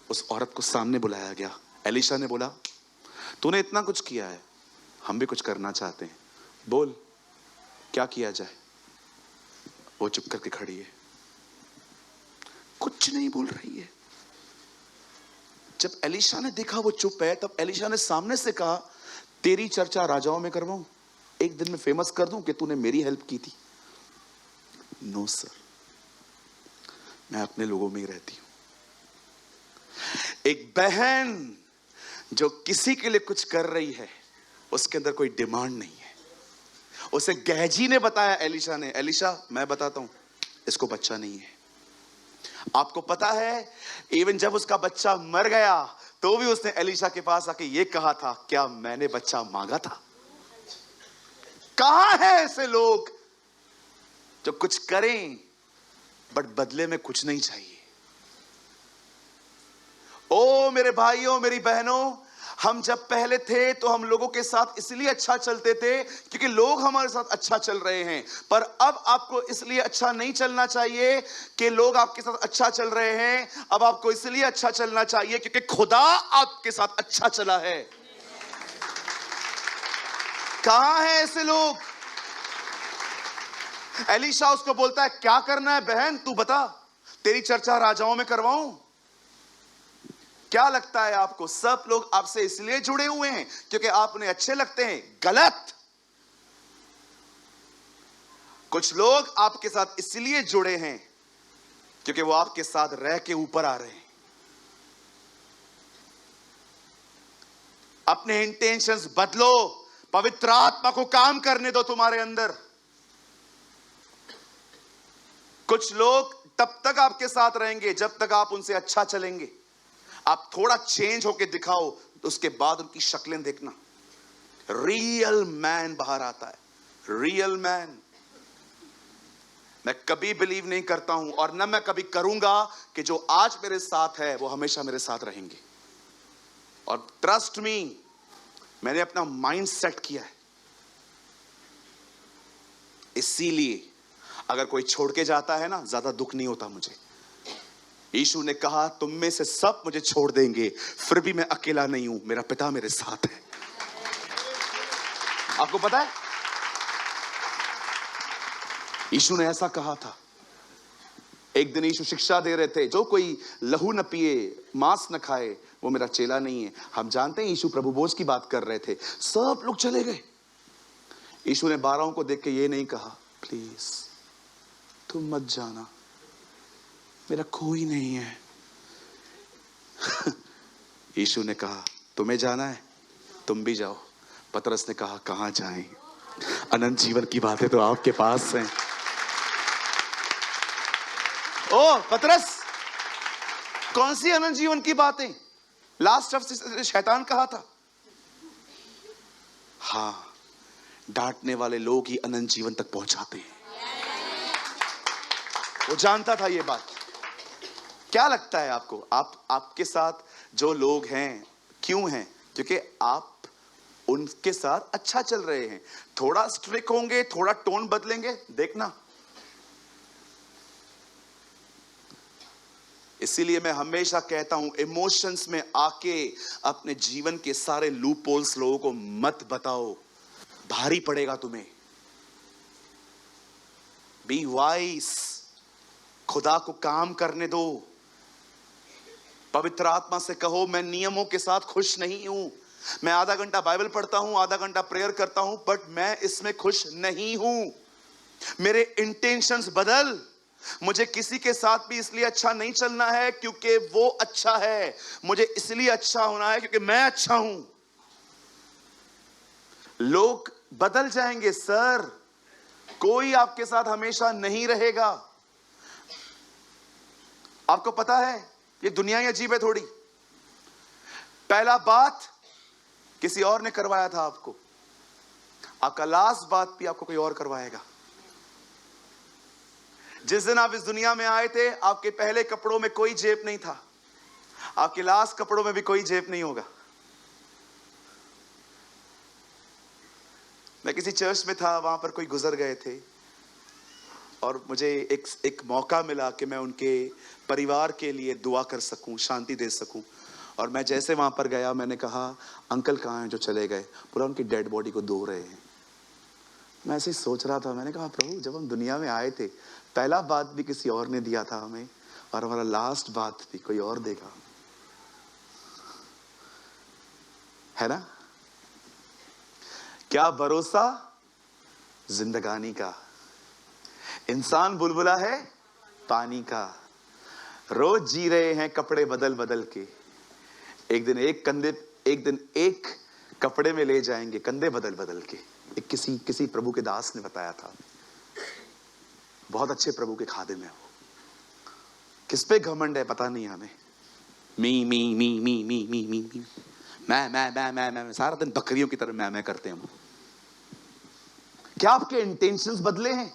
उस औरत को सामने बुलाया गया। एलिशा ने बोला, तूने इतना कुछ किया है, हम भी कुछ करना चाहते हैं, बोल क्या किया जाए? वो चुप करके खड़ी है, कुछ नहीं बोल रही है। जब एलिशा ने देखा वो चुप है, तब एलिशा ने सामने से कहा, तेरी चर्चा राजाओं में करवाऊं, एक दिन में फेमस कर दूं कि तूने मेरी हेल्प की थी? नो सर, मैं अपने लोगों में ही रहती हूं। एक बहन जो किसी के लिए कुछ कर रही है, उसके अंदर कोई डिमांड नहीं है। उसे गेहजी ने बताया, एलिशा ने, एलिशा मैं बताता हूं, इसको बच्चा नहीं है। आपको पता है, इवन जब उसका बच्चा मर गया तो भी उसने एलिशा के पास आके ये कहा था, क्या मैंने बच्चा मांगा था? कहां है ऐसे लोग जो कुछ करें बट बदले में कुछ नहीं चाहिए? ओ मेरे भाइयों, मेरी बहनों, हम जब पहले थे तो हम लोगों के साथ इसलिए अच्छा चलते थे क्योंकि लोग हमारे साथ अच्छा चल रहे हैं, पर अब आपको इसलिए अच्छा नहीं चलना चाहिए कि लोग आपके साथ अच्छा चल रहे हैं। अब आपको इसलिए अच्छा चलना चाहिए क्योंकि खुदा आपके साथ अच्छा चला है। कहां है ऐसे लोग? एलिशा उसको बोलता है, क्या करना है बहन, तू बता, तेरी चर्चा राजाओं में करवाऊं? क्या लगता है आपको, सब लोग आपसे इसलिए जुड़े हुए हैं क्योंकि आप उन्हें अच्छे लगते हैं? गलत। कुछ लोग आपके साथ इसलिए जुड़े हैं क्योंकि वो आपके साथ रह के ऊपर आ रहे हैं। अपने इंटेंशंस बदलो, पवित्र आत्मा को काम करने दो तुम्हारे अंदर। कुछ लोग तब तक आपके साथ रहेंगे जब तक आप उनसे अच्छा चलेंगे। आप थोड़ा चेंज होके दिखाओ तो उसके बाद उनकी शक्लें देखना, रियल मैन बाहर आता है। Real man. मैं कभी बिलीव नहीं करता हूं और न मैं कभी करूंगा कि जो आज मेरे साथ है वो हमेशा मेरे साथ रहेंगे। और ट्रस्ट मी, मैंने अपना माइंड सेट किया है। इसीलिए अगर कोई छोड़ के जाता है ना, ज्यादा दुख नहीं होता मुझे। यीशु ने कहा, तुम में से सब मुझे छोड़ देंगे, फिर भी मैं अकेला नहीं हूं, मेरा पिता मेरे साथ है। आपको पता है, यीशु ने ऐसा कहा था। एक दिन यीशु शिक्षा दे रहे थे, जो कोई लहू न पिए, मांस न खाए, वो मेरा चेला नहीं है। हम जानते हैं यीशु प्रभु भोज की बात कर रहे थे, सब लोग चले गए। यीशु ने 12 को देख के ये नहीं कहा, प्लीज तुम मत जाना, मेरा कोई नहीं है। यीशु ने कहा, तुम्हें जाना है, तुम भी जाओ। पतरस ने कहा, कहां जाएं? अनंत जीवन की बातें तो आपके पास हैं। ओ पतरस, कौन सी अनंत जीवन की बातें? लास्ट ऑफ शैतान कहा था। हाँ, डांटने वाले लोग ही अनंत जीवन तक पहुंचाते हैं। वो जानता था ये बात। क्या लगता है आपको, आपके साथ जो लोग हैं क्यों हैं? क्योंकि आप उनके साथ अच्छा चल रहे हैं। थोड़ा स्ट्रिक्ट होंगे, थोड़ा टोन बदलेंगे, देखना। इसीलिए मैं हमेशा कहता हूं, इमोशंस में आके अपने जीवन के सारे लूपहोल्स लोगों को मत बताओ, भारी पड़ेगा तुम्हें। बी वाइज, खुदा को काम करने दो। पवित्र आत्मा से कहो, मैं नियमों के साथ खुश नहीं हूं। मैं आधा घंटा बाइबल पढ़ता हूं, आधा घंटा प्रेयर करता हूं, बट मैं इसमें खुश नहीं हूं। मेरे इंटेंशंस बदल। मुझे किसी के साथ भी इसलिए अच्छा नहीं चलना है क्योंकि वो अच्छा है, मुझे इसलिए अच्छा होना है क्योंकि मैं अच्छा हूं। लोग बदल जाएंगे सर, कोई आपके साथ हमेशा नहीं रहेगा। आपको पता है ये दुनिया ही अजीब है थोड़ी। पहला बात किसी और ने करवाया था आपको, आपका लास्ट बात भी आपको कोई और करवाएगा। जिस दिन आप इस दुनिया में आए थे, आपके पहले कपड़ों में कोई जेब नहीं था, आपके लास्ट कपड़ों में भी कोई जेब नहीं होगा। मैं किसी चर्च में था, वहां पर कोई गुजर गए थे और मुझे एक मौका मिला कि मैं उनके परिवार के लिए दुआ कर सकूं, शांति दे सकूं। और मैं जैसे वहां पर गया, मैंने कहा अंकल कहाँ हैं जो चले गए? पूरा उनकी डेड बॉडी को धो रहे हैं। मैं ऐसे ही सोच रहा था, मैंने कहा प्रभु, जब हम दुनिया में आए थे पहला बात भी किसी और ने दिया था हमें, और हमारा लास्ट बात भी कोई और देगा, है ना? क्या भरोसा जिंदगानी का। इंसान बुलबुला है पानी का, रोज जी रहे हैं कपड़े बदल बदल के। एक दिन एक कपड़े में ले जाएंगे, कंधे बदल बदल के। एक किसी प्रभु के दास ने बताया था, बहुत अच्छे प्रभु के खादिम है वो। किस पे घमंड है पता नहीं हमें। मी मी मी मी मी मी मी मी मैं सारा दिन बकरियों की तरह मैं करते हैं। क्या आपके इंटेंशंस बदले हैं?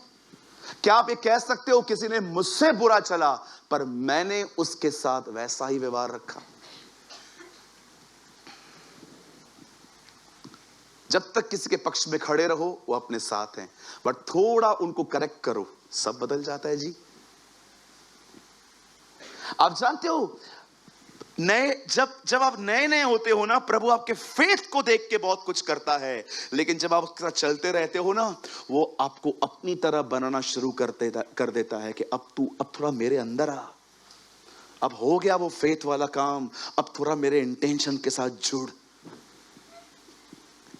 क्या आप ये कह सकते हो किसी ने मुझसे बुरा चला पर मैंने उसके साथ वैसा ही व्यवहार रखा? जब तक किसी के पक्ष में खड़े रहो वो अपने साथ हैं, बट थोड़ा उनको करेक्ट करो, सब बदल जाता है जी। आप जानते हो, जब आप नए नए होते हो ना, प्रभु आपके फेथ को देख के बहुत कुछ करता है। लेकिन जब आप उसके साथ चलते रहते हो ना, वो आपको अपनी तरह बनाना शुरू कर देता है कि अब थोड़ा मेरे अंदर आ, अब हो गया वो फेथ वाला काम, अब थोड़ा मेरे इंटेंशन के साथ जुड़।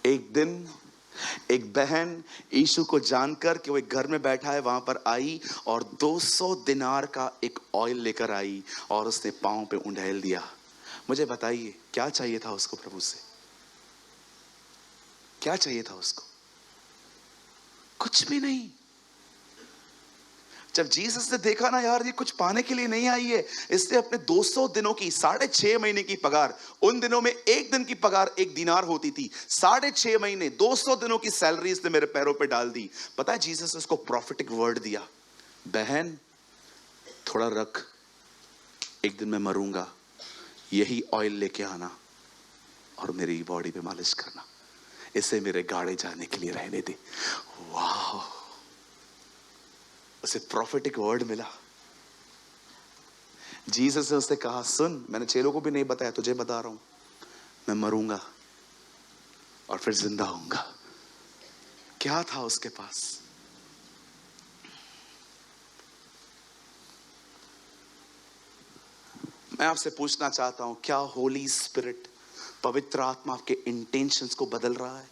एक दिन एक बहन यीशु को जानकर कि वो एक घर में बैठा है वहां पर आई और 200 दिनार का एक ऑयल लेकर आई और उसने पांव पे उंडेल दिया। मुझे बताइए क्या चाहिए था उसको प्रभु से? क्या चाहिए था उसको? कुछ भी नहीं। जब जीसस ने देखा ना, यार ये कुछ पाने के लिए नहीं आई है, इसने अपने 200 दिनों की 6.5 महीने की पगार, उन दिनों में एक दिन की पगार 1 दिनार होती थी, 6.5 महीने 200 दिनों की सैलरी इसने मेरे पैरों पे डाल दी। पता है जीसस ने उसको प्रॉफिटिक वर्ड दिया, बहन थोड़ा रख, एक दिन मैं मरूंगा, यही ऑयल लेके आना और मेरी बॉडी पे मालिश करना, इसे मेरे गाड़े जाने के लिए रहने दे। वाह, उसे प्रॉफिटिक वर्ड मिला। जीसस ने उससे कहा, सुन, मैंने चेलों को भी नहीं बताया, तुझे बता रहा हूं, मैं मरूंगा और फिर जिंदा होऊंगा। क्या था उसके पास? मैं आपसे पूछना चाहता हूं, क्या होली स्पिरिट, पवित्र आत्मा आपके इंटेंशंस को बदल रहा है?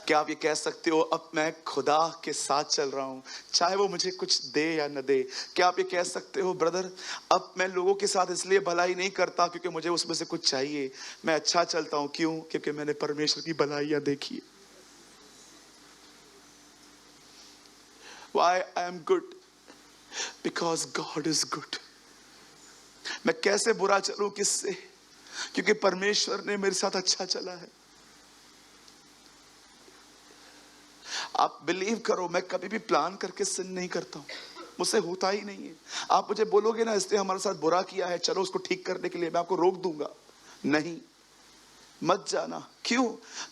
क्या आप ये कह सकते हो, अब मैं खुदा के साथ चल रहा हूं, चाहे वो मुझे कुछ दे या न दे? क्या आप ये कह सकते हो, ब्रदर अब मैं लोगों के साथ इसलिए भलाई नहीं करता क्योंकि मुझे उसमें से कुछ चाहिए, मैं अच्छा चलता हूं, क्यों? क्योंकि मैंने परमेश्वर की भलाइयां देखी है। Why I am good? Because God is good. मैं कैसे बुरा चलूं? किससे? क्योंकि परमेश्वर ने मेरे साथ अच्छा चला है। आप बिलीव करो, मैं कभी भी प्लान करके सिन नहीं करता हूं। मुझसे होता ही नहीं है। आप मुझे बोलोगे ना इसने हमारे साथ बुरा किया है, चलो उसको ठीक करने के लिए मैं आपको रोक दूंगा, नहीं, मत जाना। क्यों?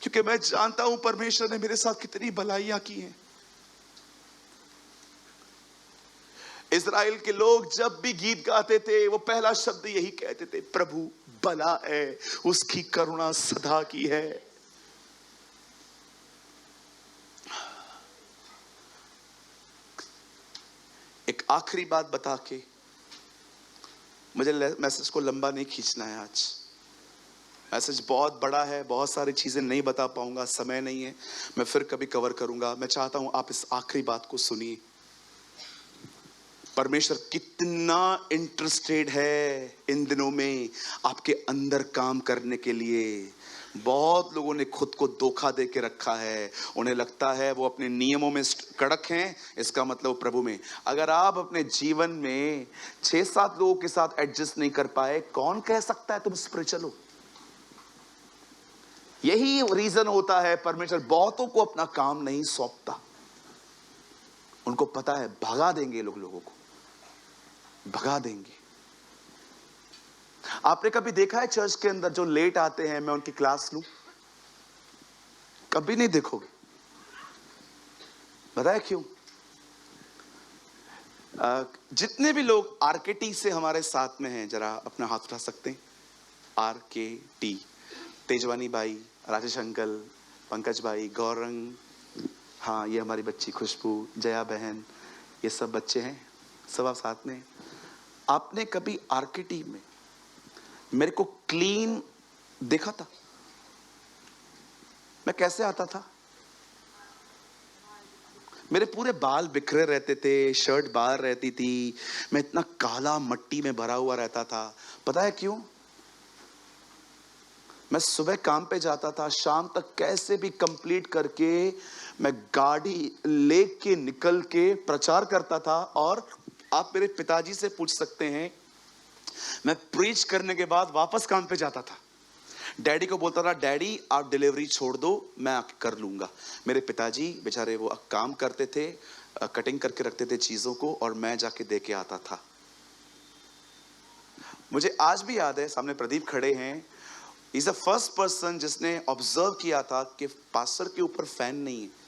क्योंकि मैं जानता हूं परमेश्वर ने मेरे साथ कितनी भलाइयां की हैं। इजराइल के लोग जब भी गीत गाते थे वो पहला शब्द यही कहते थे, प्रभु भला है, उसकी करुणा सदा की है। एक आखिरी बात बता के मुझे मैसेज को लंबा नहीं खींचना है। आज मैसेज बहुत बड़ा है, बहुत सारी चीजें नहीं बता पाऊंगा, समय नहीं है, मैं फिर कभी कवर करूंगा। मैं चाहता हूं आप इस आखिरी बात को सुनिए। परमेश्वर कितना इंटरेस्टेड है इन दिनों में आपके अंदर काम करने के लिए। बहुत लोगों ने खुद को धोखा दे के रखा है, उन्हें लगता है वो अपने नियमों में कड़क हैं, इसका मतलब प्रभु में। अगर आप अपने जीवन में 6-7 लोगों के साथ एडजस्ट नहीं कर पाए, कौन कह सकता है तुम स्पिरिचुअल हो? यही रीजन होता है परमेश्वर बहुतों को अपना काम नहीं सौंपता। उनको पता है भगा देंगे लोगों को, भगा देंगे। आपने कभी देखा है चर्च के अंदर जो लेट आते हैं मैं उनकी क्लास लूं? कभी नहीं देखोगे। बताया क्यों? जितने भी लोग आरकेटी से हमारे साथ में हैं जरा अपना हाथ उठा सकते हैं। आरकेटी, तेजवानी भाई, राजेश अंकल, पंकज भाई, गौरंग, हाँ ये हमारी बच्ची खुशबू, जया बहन, ये सब बच्चे हैं, सब आप साथ में। आपने कभी आरकेटी में मेरे को क्लीन देखा था? मैं कैसे आता था? मेरे पूरे बाल बिखरे रहते थे, शर्ट बाहर रहती थी, मैं इतना काला मट्टी में भरा हुआ रहता था। पता है क्यों? मैं सुबह काम पे जाता था, शाम तक कैसे भी कंप्लीट करके मैं गाड़ी लेके निकल के प्रचार करता था। और आप मेरे पिताजी से पूछ सकते हैं, मैं प्रीच करने के बाद वापस काम पे जाता था, डैडी को बोलता था डैडी आप डिलीवरी छोड़ दो मैं आके कर लूंगा। मेरे पिताजी बेचारे वो काम करते थे, कटिंग करके रखते थे चीजों को, और मैं जाके दे के आता था। मुझे आज भी याद है, सामने प्रदीप खड़े हैं, इज द फर्स्ट पर्सन जिसने ऑब्जर्व किया था कि पास्टर के ऊपर फैन नहीं है।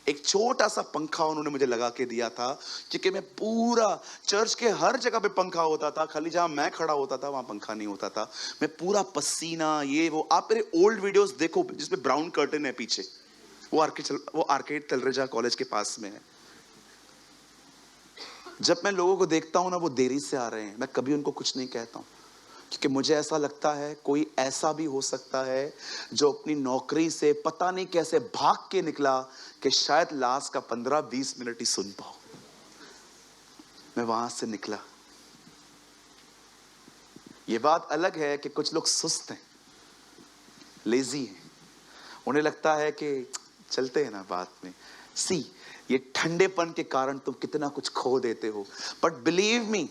एक छोटा सा पंखा उन्होंने मुझे लगा के दिया था, क्योंकि मैं पूरा चर्च के हर जगह पे पंखा होता था, खाली जहां मैं खड़ा होता था वहां पंखा नहीं होता था। मैं पूरा पसीना ये वो, आप मेरे ओल्ड वीडियोस देखो जिसमें ब्राउन कर्टन है पीछे, वो आर्केड तलरेजा कॉलेज के पास में है। जब मैं लोगों को देखता हूं ना वो देरी से आ रहे हैं, मैं कभी उनको कुछ नहीं कहता हूं, क्योंकि मुझे ऐसा लगता है कोई ऐसा भी हो सकता है जो अपनी नौकरी से पता नहीं कैसे भाग के निकला कि शायद लास्ट का 15-20 मिनट ही सुन पाओ। मैं वहां से निकला। ये बात अलग है कि कुछ लोग सुस्त हैं, लेजी हैं, उन्हें लगता है कि चलते हैं ना बात में। सी, ये ठंडेपन के कारण तुम कितना कुछ खो देते हो। बट बिलीव मी,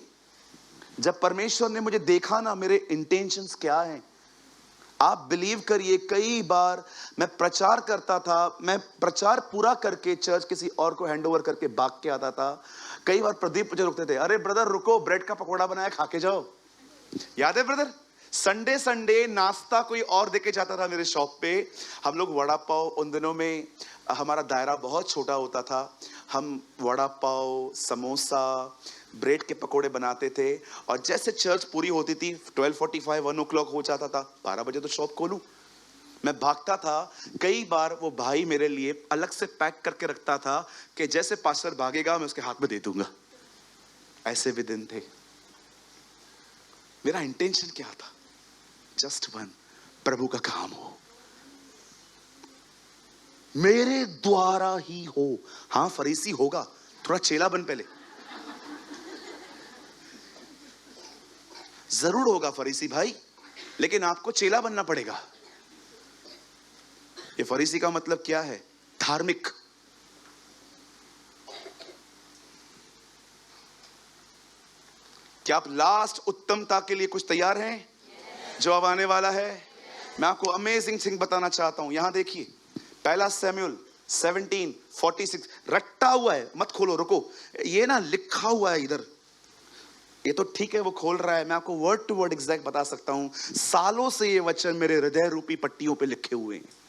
जब परमेश्वर ने मुझे देखा ना मेरे इंटेंशंस क्या हैं, आप बिलीव करिए, कई बार मैं प्रचार करता था, मैं प्रचार पूरा करके चर्च किसी और को हैंड ओवर करके भाग के आता था। कई बार प्रदीप मुझे रुकते थे, अरे ब्रदर रुको, ब्रेड का पकौड़ा बनाया खा के जाओ। याद है ब्रदर? संडे नाश्ता कोई और देके जाता था मेरे शॉप पे। हम लोग वड़ा पाव, उन दिनों में हमारा दायरा बहुत छोटा होता था, हम वड़ा पाव, समोसा, ब्रेड के पकोड़े बनाते थे। और जैसे चर्च पूरी होती थी 12:45 1 o'clock हो जाता था, 12 बजे तो शॉप खोलूं। मैं भागता था। कई बार वो भाई मेरे लिए अलग से पैक करके रखता था कि जैसे पास्टर भागेगा मैं उसके हाथ में दे दूंगा। ऐसे भी दिन थे। मेरा इंटेंशन क्या था? जस्ट वन, प्रभु का काम हो, मेरे द्वारा ही हो। हाँ फरीसी होगा, थोड़ा चेला बन पहले, जरूर होगा फरीसी भाई, लेकिन आपको चेला बनना पड़ेगा। ये फरीसी का मतलब क्या है? धार्मिक। क्या आप लास्ट उत्तमता के लिए कुछ तैयार हैं? जो अब आने वाला है। मैं आपको अमेजिंग थिंग बताना चाहता हूं। यहां देखिए, 1 सैमुएल 17:46 रट्टा हुआ है, मत खोलो, रुको, ये ना लिखा हुआ है इधर, ये तो ठीक है वो खोल रहा है, मैं आपको वर्ड टू वर्ड एग्जैक्ट बता सकता हूं। सालों से ये वचन मेरे हृदय रूपी पट्टियों पे लिखे हुए हैं।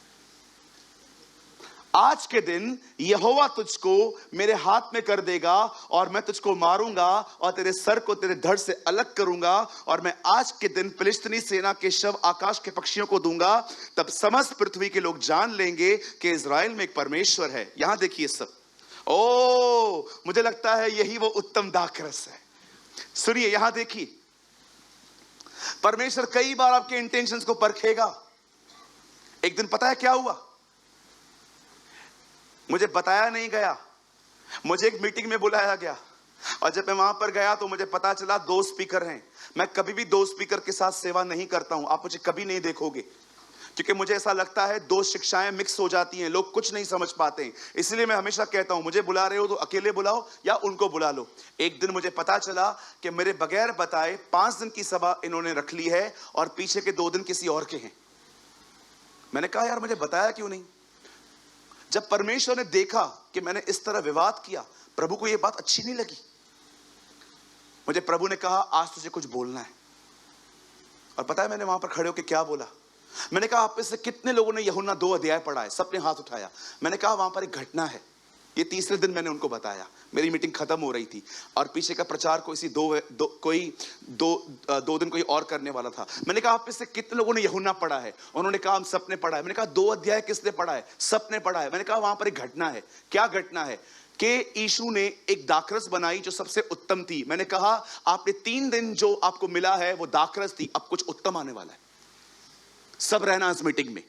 आज के दिन यहोवा तुझको मेरे हाथ में कर देगा और मैं तुझको मारूंगा और तेरे सर को तेरे धड़ से अलग करूंगा, और मैं आज के दिन फिलिस्तीनी सेना के शव आकाश के पक्षियों को दूंगा। तब समस्त पृथ्वी के लोग जान लेंगे कि इज़राइल में एक परमेश्वर है। यहां देखिए सब, ओ मुझे लगता है यही वो उत्तम दाखरस है। सुनिए, यहां देखिए, परमेश्वर कई बार आपके इंटेंशंस को परखेगा। एक दिन पता है क्या हुआ, मुझे बताया नहीं गया, मुझे एक मीटिंग में बुलाया गया, और जब मैं वहां पर गया तो मुझे पता चला 2 स्पीकर हैं। मैं कभी भी 2 स्पीकर के साथ सेवा नहीं करता हूं, आप मुझे कभी नहीं देखोगे, क्योंकि मुझे ऐसा लगता है 2 शिक्षाएं मिक्स हो जाती हैं, लोग कुछ नहीं समझ पाते हैं। इसलिए मैं हमेशा कहता हूं, मुझे बुला रहे हो तो अकेले बुलाओ या उनको बुला लो। एक दिन मुझे पता चला कि मेरे बगैर बताए 5 दिन की सभा इन्होंने रख ली है और पीछे के 2 दिन किसी और के हैं। मैंने कहा यार मुझे बताया क्यों नहीं। जब परमेश्वर ने देखा कि मैंने इस तरह विवाद किया, प्रभु को यह बात अच्छी नहीं लगी। मुझे प्रभु ने कहा आज तुझे कुछ बोलना है, और पता है मैंने वहां पर खड़े होकर क्या बोला? मैंने कहा आप में से कितने लोगों ने यूहन्ना 2 अध्याय पढ़ा है? सबने हाथ उठाया। मैंने कहा वहां पर एक घटना है। ये तीसरे दिन मैंने उनको बताया, मेरी मीटिंग खत्म हो रही थी और पीछे का प्रचार कोई दो दिन कोई और करने वाला था। मैंने कहा आप में से कितने लोगों ने यूहन्ना पढ़ा है? उन्होंने कहा हम सबने पढ़ा है। मैंने कहा 2 अध्याय किसने पढ़ा है? सबने पढ़ा है। मैंने कहा वहां पर एक घटना है। क्या घटना है? कि यीशु ने एक दाखरस बनाई जो सबसे उत्तम थी। मैंने कहा आपने 3 दिन जो आपको मिला है वो दाखरस थी, अब कुछ उत्तम आने वाला है। सब रहना इस मीटिंग में।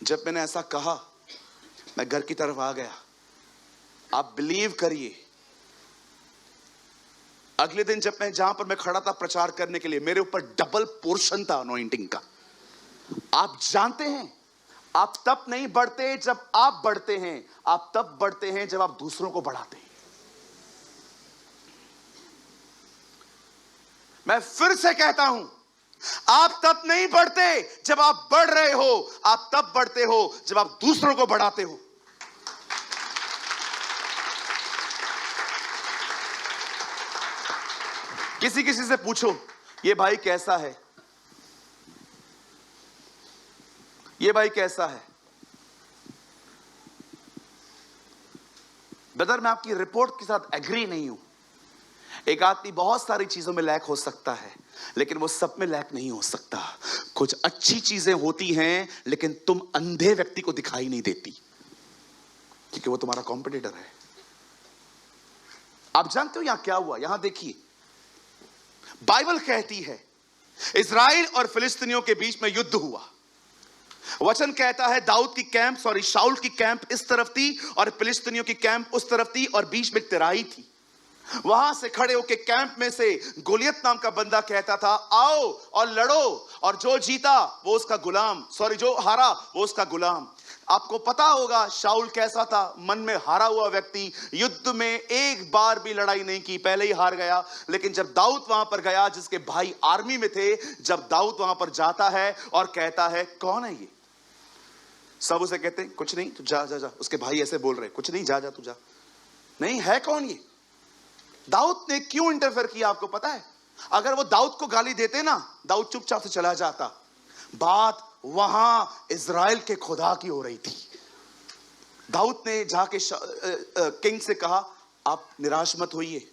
जब मैंने ऐसा कहा मैं घर की तरफ आ गया। आप बिलीव करिए, अगले दिन जब मैं जहां पर मैं खड़ा था प्रचार करने के लिए, मेरे ऊपर डबल पोर्शन था अनॉइंटिंग का। आप जानते हैं, आप तब नहीं बढ़ते जब आप बढ़ते हैं, आप तब बढ़ते हैं जब आप दूसरों को बढ़ाते हैं। मैं फिर से कहता हूं, आप तब नहीं बढ़ते जब आप बढ़ रहे हो, आप तब बढ़ते हो जब आप दूसरों को बढ़ाते हो। किसी से पूछो ये भाई कैसा है, ये भाई कैसा है। ब्रदर मैं आपकी रिपोर्ट के साथ एग्री नहीं हूं। एक आदमी बहुत सारी चीजों में लैक हो सकता है, लेकिन वो सब में लैक नहीं हो सकता। कुछ अच्छी चीजें होती हैं लेकिन तुम अंधे व्यक्ति को दिखाई नहीं देती, क्योंकि वो तुम्हारा कॉम्पिटिटर है। आप जानते हो यहां क्या हुआ? यहां देखिए, बाइबल कहती है इज़राइल और फिलिस्तीनियों के बीच में युद्ध हुआ। वचन कहता है शाऊल की कैंप इस तरफ थी और फिलिस्तीनियों की कैंप उस तरफ थी, और बीच में तिराई थी। वहां से खड़े होकर कैंप में से गोलियत नाम का बंदा कहता था आओ और लड़ो, और जो जीता वो उसका गुलाम, जो हारा वो उसका गुलाम। आपको पता होगा शाऊल कैसा था, मन में हारा हुआ व्यक्ति, युद्ध में एक बार भी लड़ाई नहीं की, पहले ही हार गया। लेकिन जब दाऊद वहां पर गया, जिसके भाई आर्मी में थे, जब दाऊद वहां पर जाता है और कहता है कौन है ये, सब उसे कहते हैं कुछ नहीं, तू जा जा जा। उसके भाई ऐसे बोल रहे कुछ नहीं, जा जा तू जा। नहीं है कौन ये? दाऊद ने क्यों इंटरफेयर किया आपको पता है? अगर वो दाऊद को गाली देते ना, दाऊद चुपचाप से चला जाता। बात वहां इज़राइल के खुदा की हो रही थी। दाऊद ने जाके किंग से कहा आप निराश मत होइए,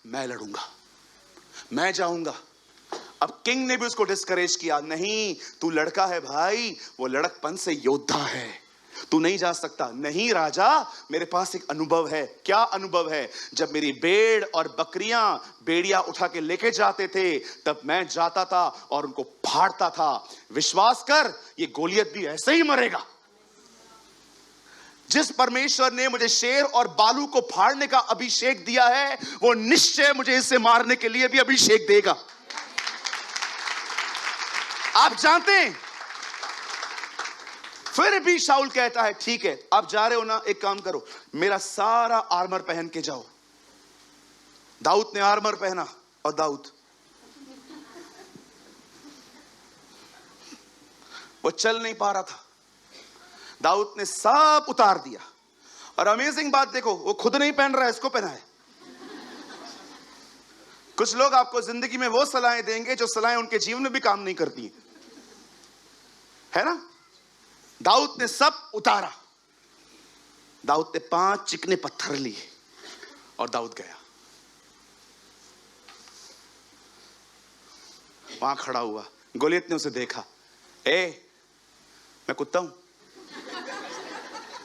मैं लड़ूंगा, मैं जाऊंगा। अब किंग ने भी उसको डिस्करेज किया, नहीं तू लड़का है भाई, वो लड़कपन से योद्धा है, तू नहीं जा सकता। नहीं राजा, मेरे पास एक अनुभव है। क्या अनुभव है? जब मेरी भेड़ और बकरियां बेड़िया उठा के लेके जाते थे, तब मैं जाता था और उनको फाड़ता था। विश्वास कर, ये गोलियत भी ऐसे ही मरेगा। जिस परमेश्वर ने मुझे शेर और बालू को फाड़ने का अभिषेक दिया है, वो निश्चय मुझे इसे मारने के लिए भी अभिषेक देगा। आप जानते हैं, फिर भी शाऊल कहता है ठीक है आप जा रहे हो ना, एक काम करो मेरा सारा आर्मर पहन के जाओ। दाऊद ने आर्मर पहना, और दाऊद वो चल नहीं पा रहा था। दाऊद ने सब उतार दिया। और अमेजिंग बात देखो, वो खुद नहीं पहन रहा है, इसको पहना है। कुछ लोग आपको जिंदगी में वो सलाहें देंगे जो सलाहें उनके जीवन में भी काम नहीं करती है ना। दाऊद ने सब उतारा। दाऊद ने 5 चिकने पत्थर लिए और दाऊद गया। वहां खड़ा हुआ, गोलियत ने उसे देखा। मैं कुत्ता हूं?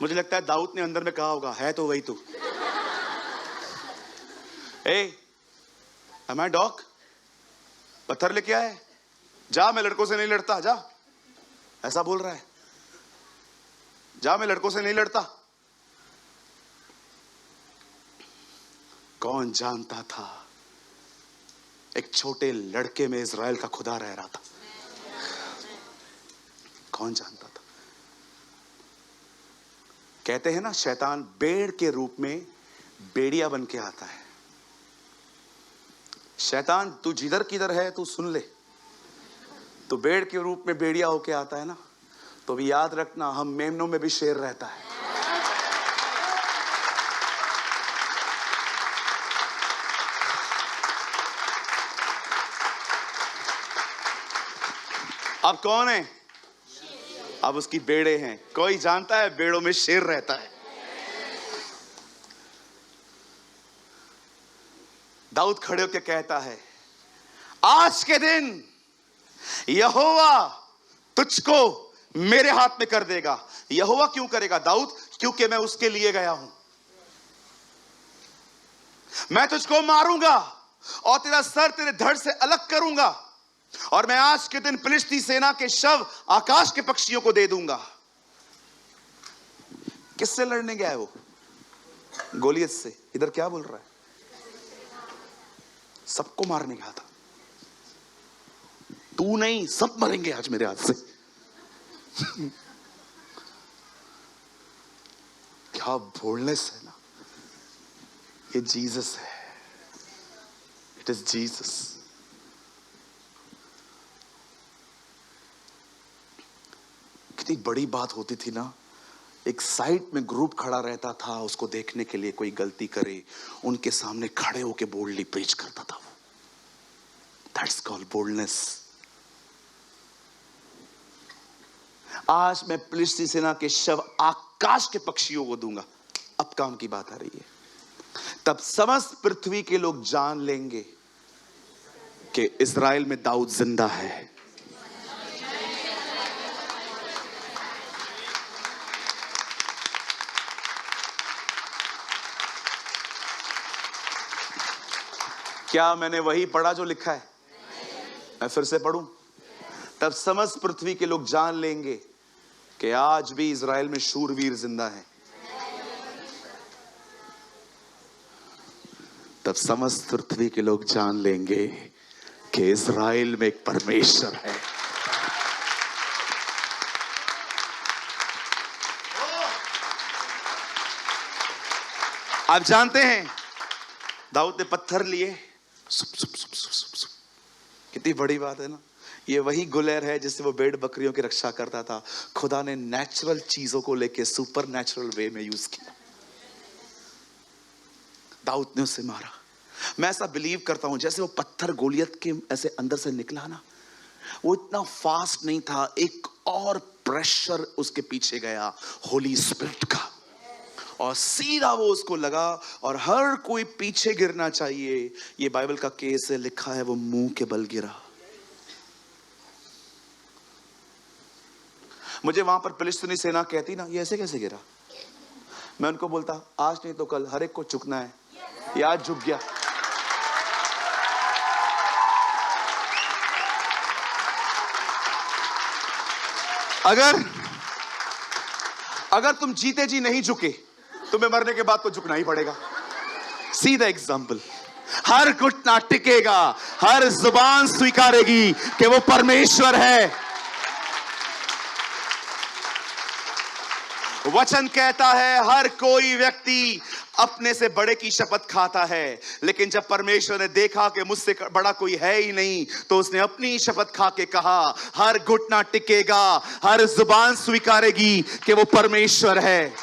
मुझे लगता है दाऊद ने अंदर में कहा होगा, है तो वही तू। Am I dog? पत्थर लेके आए, जा, मैं लड़कों से नहीं लड़ता, जा। ऐसा बोल रहा है, जा, मैं लड़कों से नहीं लड़ता। कौन जानता था एक छोटे लड़के में इज़राइल का खुदा रह रहा था? कौन जानता था? कहते हैं ना, शैतान भेड़ के रूप में बेड़िया बन के आता है। शैतान तू जिधर किधर है तू सुन ले, तो भेड़ के रूप में बेड़िया होके आता है ना, तो भी याद रखना, हम मेमनों में भी शेर रहता है। अब कौन है? अब उसकी बेड़े हैं। कोई जानता है बेड़ों में शेर रहता है। दाऊद खड़े होकर कहता है, आज के दिन यहोवा तुझको मेरे हाथ में कर देगा। यहोवा क्यों करेगा दाऊद? क्योंकि मैं उसके लिए गया हूं। मैं तुझको मारूंगा और तेरा सर तेरे धड़ से अलग करूंगा, और मैं आज के दिन फिलिस्ती सेना के शव आकाश के पक्षियों को दे दूंगा। किससे लड़ने गया है वो? गोलियत से। इधर क्या बोल रहा है? सबको मारने गया था। तू नहीं, सब मरेंगे आज मेरे हाथ से। क्या बोल्डनेस है ना। ये जीसस है। It is Jesus. कितनी बड़ी बात होती थी ना। एक साइड में ग्रुप खड़ा रहता था उसको देखने के लिए, कोई गलती करे उनके सामने खड़े होके बोल्डली प्रीच करता था वो। That's called boldness. आज मैं फिलिस्ती सेना के शव आकाश के पक्षियों को दूंगा। अब काम की बात आ रही है। तब समस्त पृथ्वी के लोग जान लेंगे कि इज़राइल में दाऊद जिंदा है। क्या मैंने वही पढ़ा जो लिखा है? मैं फिर से पढ़ूं? तब समस्त पृथ्वी के लोग जान लेंगे कि आज भी इज़राइल में शूरवीर जिंदा है। तब समस्त पृथ्वी के लोग जान लेंगे कि इज़राइल में एक परमेश्वर है। आप जानते हैं दाऊद ने पत्थर लिए, सुप सुप सुप सुप सुप सुप। कितनी बड़ी बात है ना। ये वही गुलेर है जिससे वो भेड़ बकरियों की रक्षा करता था। खुदा ने नेचुरल चीजों को लेके सुपर नेचुरल वे में यूज किया। दाऊद ने उसे मारा। मैं ऐसा बिलीव करता हूं जैसे वो पत्थर गोलियत के ऐसे अंदर से निकला ना, वो इतना फास्ट नहीं था, एक और प्रेशर उसके पीछे गया होली स्पिरिट का, और सीधा वो उसको लगा। और हर कोई पीछे गिरना चाहिए, ये बाइबल का केस है, लिखा है वो मुंह के बल गिरा। मुझे वहां पर फिलिस्तीनी सेना कहती ना, ये ऐसे कैसे गिरा? मैं उनको बोलता, आज नहीं तो कल हर एक को झुकना है। ये आज झुक गया। अगर तुम जीते जी नहीं झुके, तुम्हें मरने के बाद तो झुकना ही पड़ेगा। सीधा एग्जाम्पल। हर घुटना टिकेगा, हर जुबान स्वीकारेगी कि वो परमेश्वर है। वचन कहता है हर कोई व्यक्ति अपने से बड़े की शपथ खाता है, लेकिन जब परमेश्वर ने देखा कि मुझसे बड़ा कोई है ही नहीं, तो उसने अपनी शपथ खा के कहा, हर घुटना टिकेगा, हर जुबान स्वीकारेगी कि वो परमेश्वर है।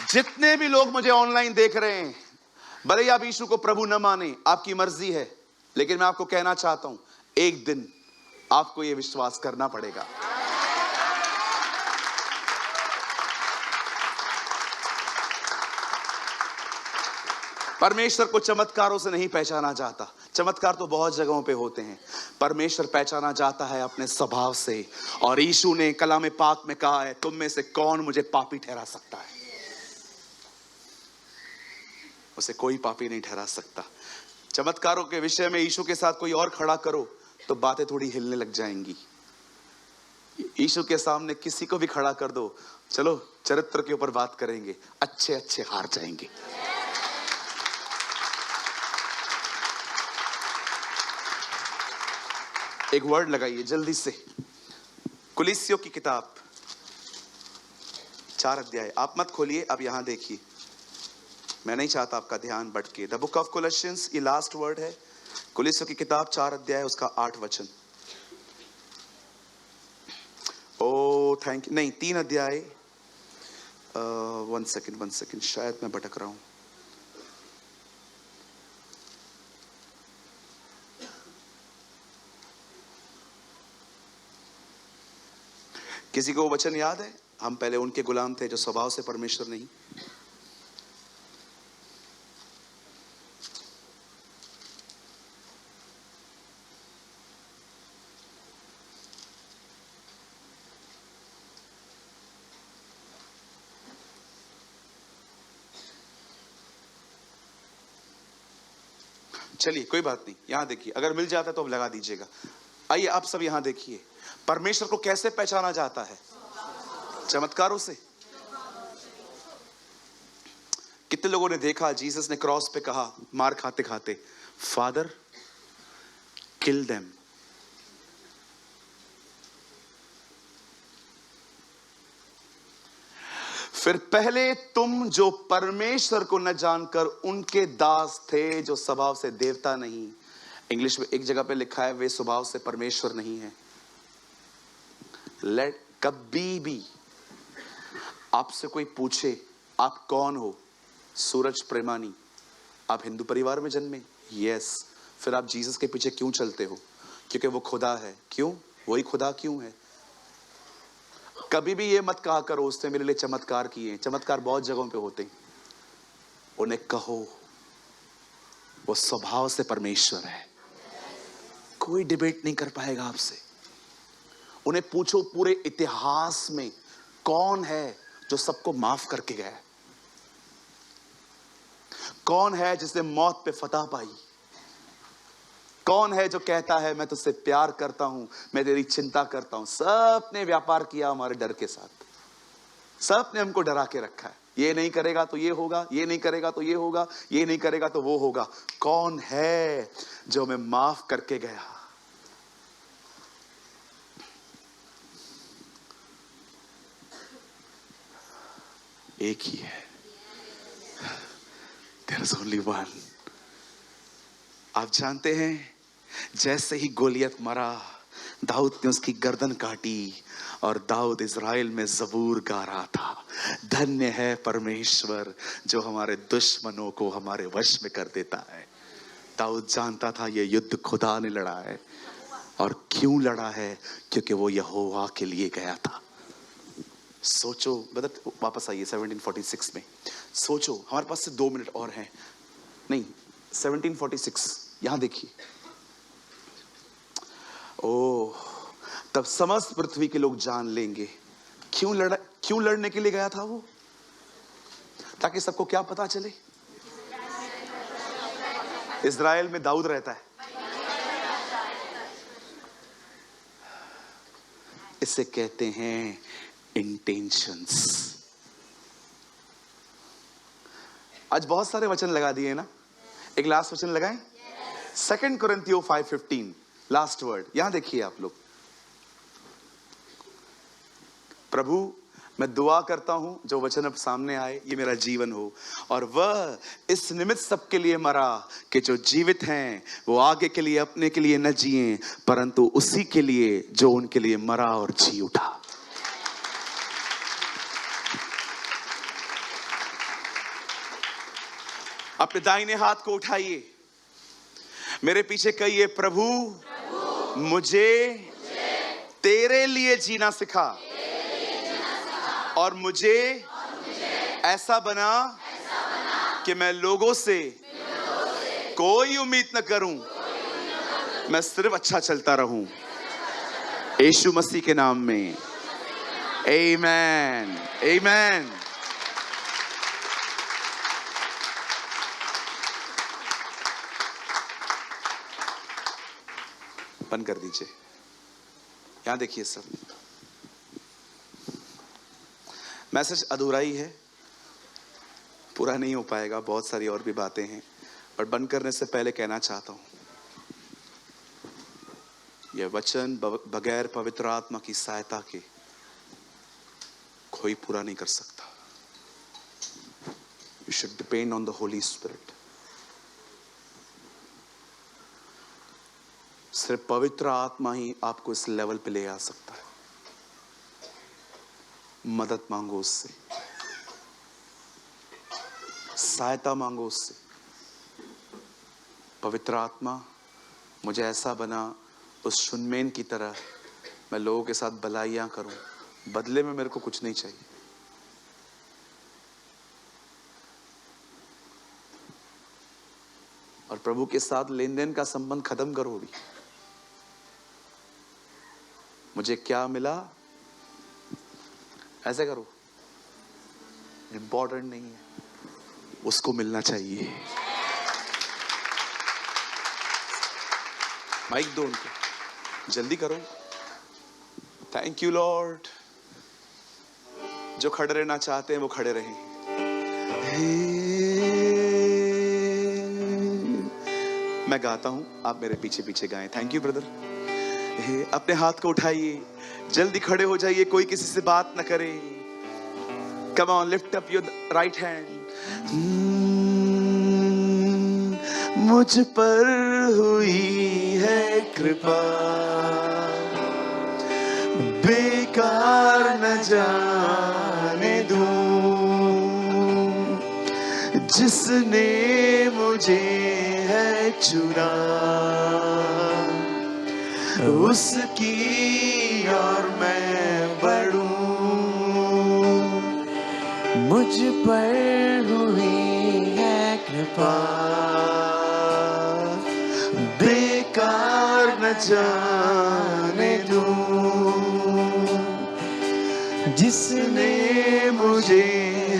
जितने भी लोग मुझे ऑनलाइन देख रहे हैं, भले ही आप यीशु को प्रभु न माने, आपकी मर्जी है, लेकिन मैं आपको कहना चाहता हूं, एक दिन आपको यह विश्वास करना पड़ेगा। परमेश्वर को चमत्कारों से नहीं पहचाना जाता। चमत्कार तो बहुत जगहों पे होते हैं। परमेश्वर पहचाना जाता है अपने स्वभाव से। और यीशु ने कलाम पाक में कहा है, तुम में से कौन मुझे पापी ठहरा सकता है? उसे कोई पापी नहीं ठहरा सकता। चमत्कारों के विषय में यीशु के साथ कोई और खड़ा करो तो बातें थोड़ी हिलने लग जाएंगी। यीशु के सामने किसी को भी खड़ा कर दो, चलो चरित्र के ऊपर बात करेंगे, अच्छे अच्छे हार जाएंगे। एक वर्ड लगाइए जल्दी से, कुलिस्सियों की किताब 4 अध्याय। आप मत खोलिए, आप यहां देखिए, मैं नहीं चाहता आपका ध्यान भटके। द बुक ऑफ कोलोसियंस, ये लास्ट वर्ड है। कुलिस्सियों की किताब 4 अध्याय, उसका 8 वचन। ओ थैंक यू, नहीं 3 अध्याय। 1 सेकंड, शायद मैं भटक रहा हूं। किसी को वो वचन याद है? हम पहले उनके गुलाम थे जो स्वभाव से परमेश्वर नहीं। चलिए कोई बात नहीं, यहां देखिए, अगर मिल जाता है तो अब लगा दीजिएगा। आइए आप सब यहां देखिए, परमेश्वर को कैसे पहचाना जाता है? चमत्कारों से। कितने लोगों ने देखा जीसस ने क्रॉस पे कहा मार खाते खाते, फादर किल देम। फिर पहले तुम जो परमेश्वर को न जानकर उनके दास थे, जो स्वभाव से देवता नहीं, इंग्लिश में एक जगह पे लिखा है वे स्वभाव से परमेश्वर नहीं है। लेट कभी भी आपसे कोई पूछे आप कौन हो, सूरज प्रेमानी, आप हिंदू परिवार में जन्मे, यस, फिर आप जीसस के पीछे क्यों चलते हो? क्योंकि वो खुदा है। क्यों? वही खुदा क्यों है? कभी भी ये मत कहा करो उसने मेरे लिए चमत्कार किए। चमत्कार बहुत जगहों पे होते हैं। उन्हें कहो वो स्वभाव से परमेश्वर है, कोई डिबेट नहीं कर पाएगा आपसे। उन्हें पूछो पूरे इतिहास में कौन है जो सबको माफ करके गया? कौन है जिसने मौत पे फतह पाई? कौन है जो कहता है मैं तुझसे प्यार करता हूं, मैं तेरी चिंता करता हूं? सब ने व्यापार किया हमारे डर के साथ। सब ने हमको डरा के रखा है, ये नहीं करेगा तो ये होगा, ये नहीं करेगा तो ये होगा, ये नहीं करेगा तो वो होगा। कौन है जो हमें माफ करके गया? एक ही है, there is only one। आप जानते हैं, जैसे ही गोलियत मरा, दाऊद ने उसकी गर्दन काटी और दाऊद इज़राइल में ज़बूर गा रहा था, धन्य है परमेश्वर जो हमारे दुश्मनों को हमारे वश में कर देता है। दाऊद जानता था ये युद्ध खुदा ने लड़ा है। और क्यों लड़ा है? क्योंकि वो यहोवा के लिए गया था। सोचो, मतलब वापस आइए 1746 में। सोचो, हमारे पास से 2 मिनट और हैं। नहीं, 1746 यहां देखिए। ओह, तब समस्त पृथ्वी के लोग जान लेंगे क्यों लड़ने के लिए गया था वो? ताकि सबको क्या पता चले? इज़राइल में दाऊद रहता है। इसे कहते हैं इंटेंशंस। आज बहुत सारे वचन लगा दिए ना, एक लास्ट वचन लगाएं। 2 कोरिन्थियों 5:15 लास्ट वर्ड। यहां देखिए आप लोग, प्रभु मैं दुआ करता हूं जो वचन अब सामने आए ये मेरा जीवन हो, और वह इस निमित्त सबके लिए मरा कि जो जीवित हैं वो आगे के लिए अपने के लिए न जिए, परंतु उसी के लिए जो उनके लिए मरा और जी उठा। अपने दाहिने हाथ को उठाइए, मेरे पीछे कहिए, प्रभु मुझे तेरे लिए जीना सिखा और मुझे ऐसा बना कि मैं लोगों से कोई उम्मीद न करूं, मैं सिर्फ अच्छा चलता रहूं। यीशु मसीह के नाम में आमेन, आमेन। बंद कर दीजिए। यहां देखिए सब, मैसेज अधूरा ही है, पूरा नहीं हो पाएगा, बहुत सारी और भी बातें हैं, पर बंद करने से पहले कहना चाहता हूं, यह वचन बगैर पवित्र आत्मा की सहायता के कोई पूरा नहीं कर सकता। You should depend on the Holi spirit. सिर्फ पवित्र आत्मा ही आपको इस लेवल पे ले आ सकता है। मदद मांगो उससे, सहायता मांगो उससे। पवित्र आत्मा मुझे ऐसा बना उस शून्यमेन की तरह, मैं लोगों के साथ भलाइयां करूं, बदले में मेरे को कुछ नहीं चाहिए। और प्रभु के साथ लेन देन का संबंध खत्म करो भी। मुझे क्या मिला ऐसे करो, इंपॉर्टेंट नहीं है, उसको मिलना चाहिए। माइक दो उनको, जल्दी करो। Thank you Lord. जो खड़े रहना चाहते हैं वो खड़े रहें। मैं गाता हूं, आप मेरे पीछे पीछे गाएं। Thank you brother. अपने हाथ को उठाइए, जल्दी खड़े हो जाइए, कोई किसी से बात न करे। Come on, lift up your right hand. मुझ पर हुई है कृपा, बेकार न जाने दूं, जिसने मुझे है चुना, उसकी और मैं बढ़ूं। मुझ पर हुई है कृपा, बेकार न जाने दूं, जिसने मुझे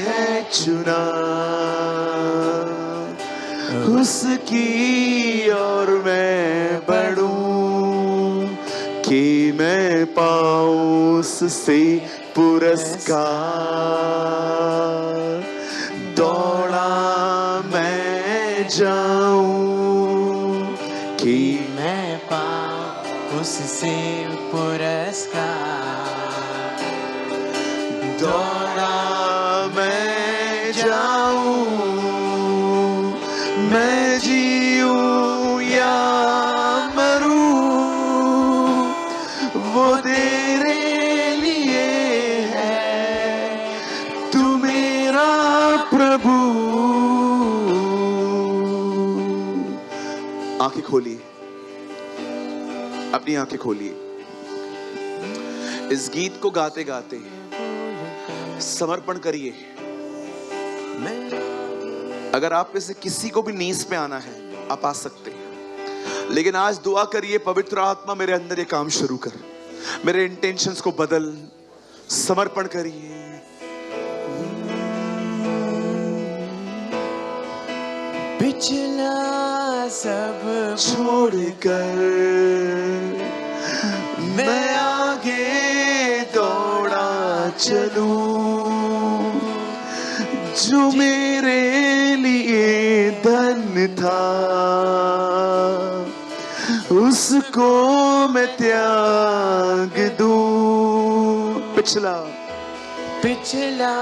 है चुना, उसकी और मैं बढ़ूं, कि मैं पाऊं उससे पुरस्कार। दौड़ा मैं जाऊं, कि मैं पाऊं उससे पुरस्कार। दौड़ा मैं जाऊं, मैं जीऊं या वो तेरे लिए है, तू मेरा प्रभु। आंखें खोलिए, अपनी आंखें खोलिए। इस गीत को गाते गाते समर्पण करिए। अगर आप में से किसी को भी नींद पे आना है, आप आ सकते हैं, लेकिन आज दुआ करिए, पवित्र आत्मा मेरे अंदर ये काम शुरू कर, मेरे इंटेंशंस को बदल। समर्पण करिए। पिछला सब छोड़कर मैं आगे दौड़ा चलूं, जो मेरे लिए धन था उसको मैं त्याग दूं। पिछला पिछला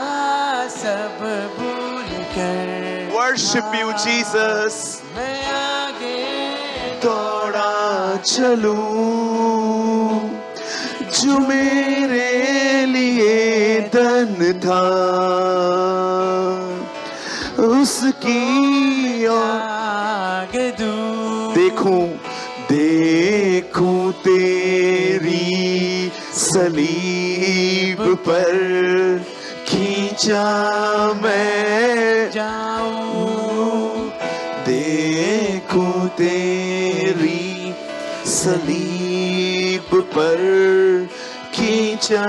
सब भूल कर वर्शिप यू जीसस, मैं आगे दौड़ा चलूं, जो मेरे लिए धन था उसकी आगे दूं। देखूं तेरी सलीब पर खींचा मैं जाऊं, देखूं तेरी सलीब पर खींचा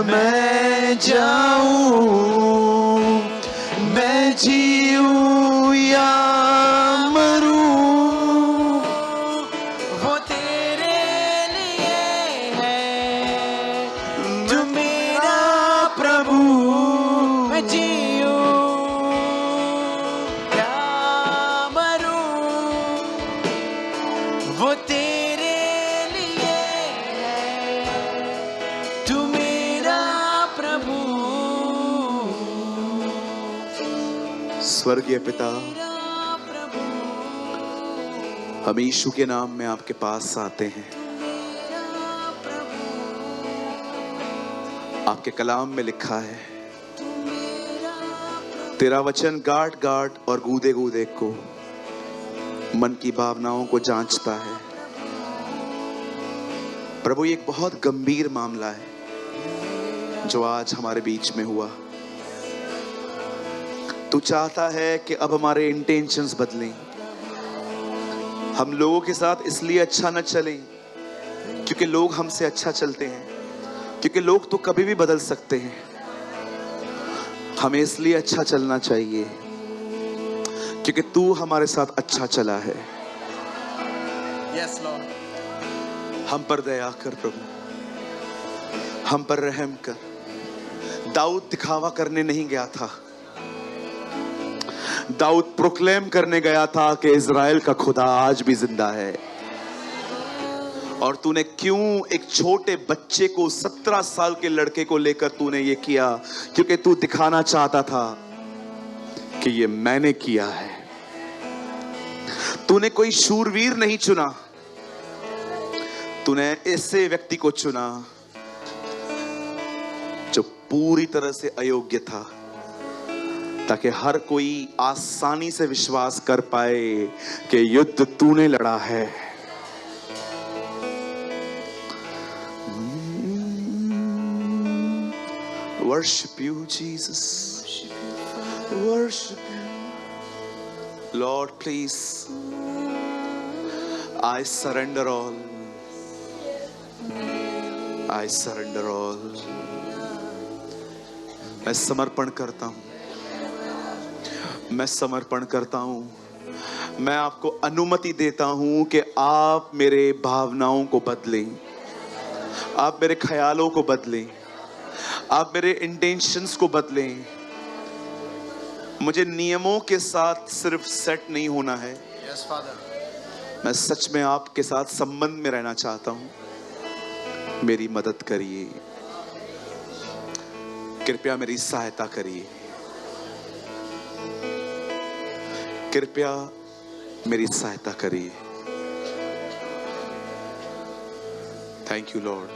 मैं जाऊं, मैं जीऊं या मरूं, वो तेरे लिए है, तू मेरा प्रभु। मैं जीऊं या मरूं, वो तेरे लिए है, तू मेरा प्रभु। स्वर्गीय पिता, हम यीशु के नाम में आपके पास आते हैं। आपके कलाम में लिखा है, तेरा वचन गाट गाट और गूदे गूदे को, मन की भावनाओं को जांचता है। प्रभु, ये एक बहुत गंभीर मामला है जो आज हमारे बीच में हुआ। तू चाहता है कि अब हमारे इंटेंशंस बदलें, हम लोगों के साथ इसलिए अच्छा न चलें क्योंकि लोग हमसे अच्छा चलते हैं, क्योंकि लोग तो कभी भी बदल सकते हैं। हमें इसलिए अच्छा चलना चाहिए क्योंकि तू हमारे साथ अच्छा चला है। Yes Lord. हम पर दया कर प्रभु, हम पर रहम कर। दाऊद दिखावा करने नहीं गया था, दाऊद प्रोक्लेम करने गया था कि इज़राइल का खुदा आज भी जिंदा है। और तूने क्यों एक छोटे बच्चे को, 17 साल के लड़के को लेकर तूने ये किया? क्योंकि तू दिखाना चाहता था कि ये मैंने किया है। तूने कोई शूरवीर नहीं चुना, तूने ऐसे व्यक्ति को चुना जो पूरी तरह से अयोग्य था, ताकि हर कोई आसानी से विश्वास कर पाए कि युद्ध तूने लड़ा है। Worship you, Jesus. Worship you. Lord, please. I surrender all. I surrender all. मैं समर्पण करता हूं, मैं समर्पण करता हूं। मैं आपको अनुमति देता हूं कि आप मेरे भावनाओं को बदलें, आप मेरे ख्यालों को बदलें, आप मेरे इंटेंशंस को बदलें। मुझे नियमों के साथ सिर्फ सेट नहीं होना है, यस फादर। मैं सच में आपके साथ संबंध में रहना चाहता हूं। मेरी मदद करिए, कृपया मेरी सहायता करिए, कृपया मेरी सहायता करिए। Thank you Lord.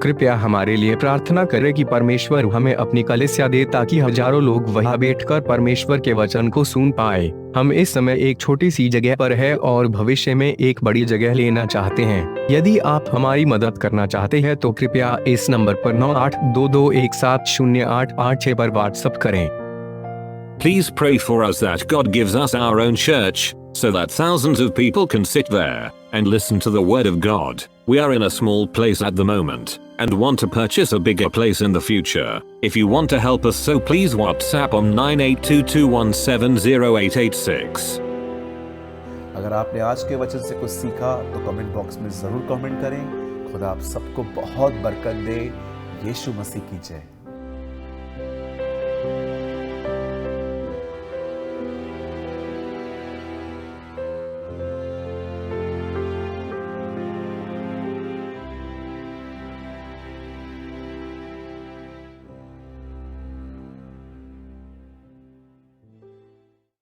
कृपया हमारे लिए प्रार्थना करें कि परमेश्वर हमें अपनी कलीसिया दे ताकि हजारों लोग वहां बैठकर परमेश्वर के वचन को सुन पाए। हम इस समय एक छोटी सी जगह पर है और भविष्य में एक बड़ी जगह लेना चाहते हैं। यदि आप हमारी मदद करना चाहते हैं तो कृपया इस नंबर पर 9822170886 पर व्हाट्सएप करें। Please pray for us that God gives us our own church, so that thousands of people can sit there and listen to the word of God. We are in a small place at the moment and want to purchase a bigger place in the future. If you want to help us, so please WhatsApp on 9822170886. अगर आपने आज के वचन से कुछ सीखा तो कमेंट बॉक्स में जरूर कमेंट करें। खुदा आप सबको बहुत बरकत दे। यीशु मसीह की जय।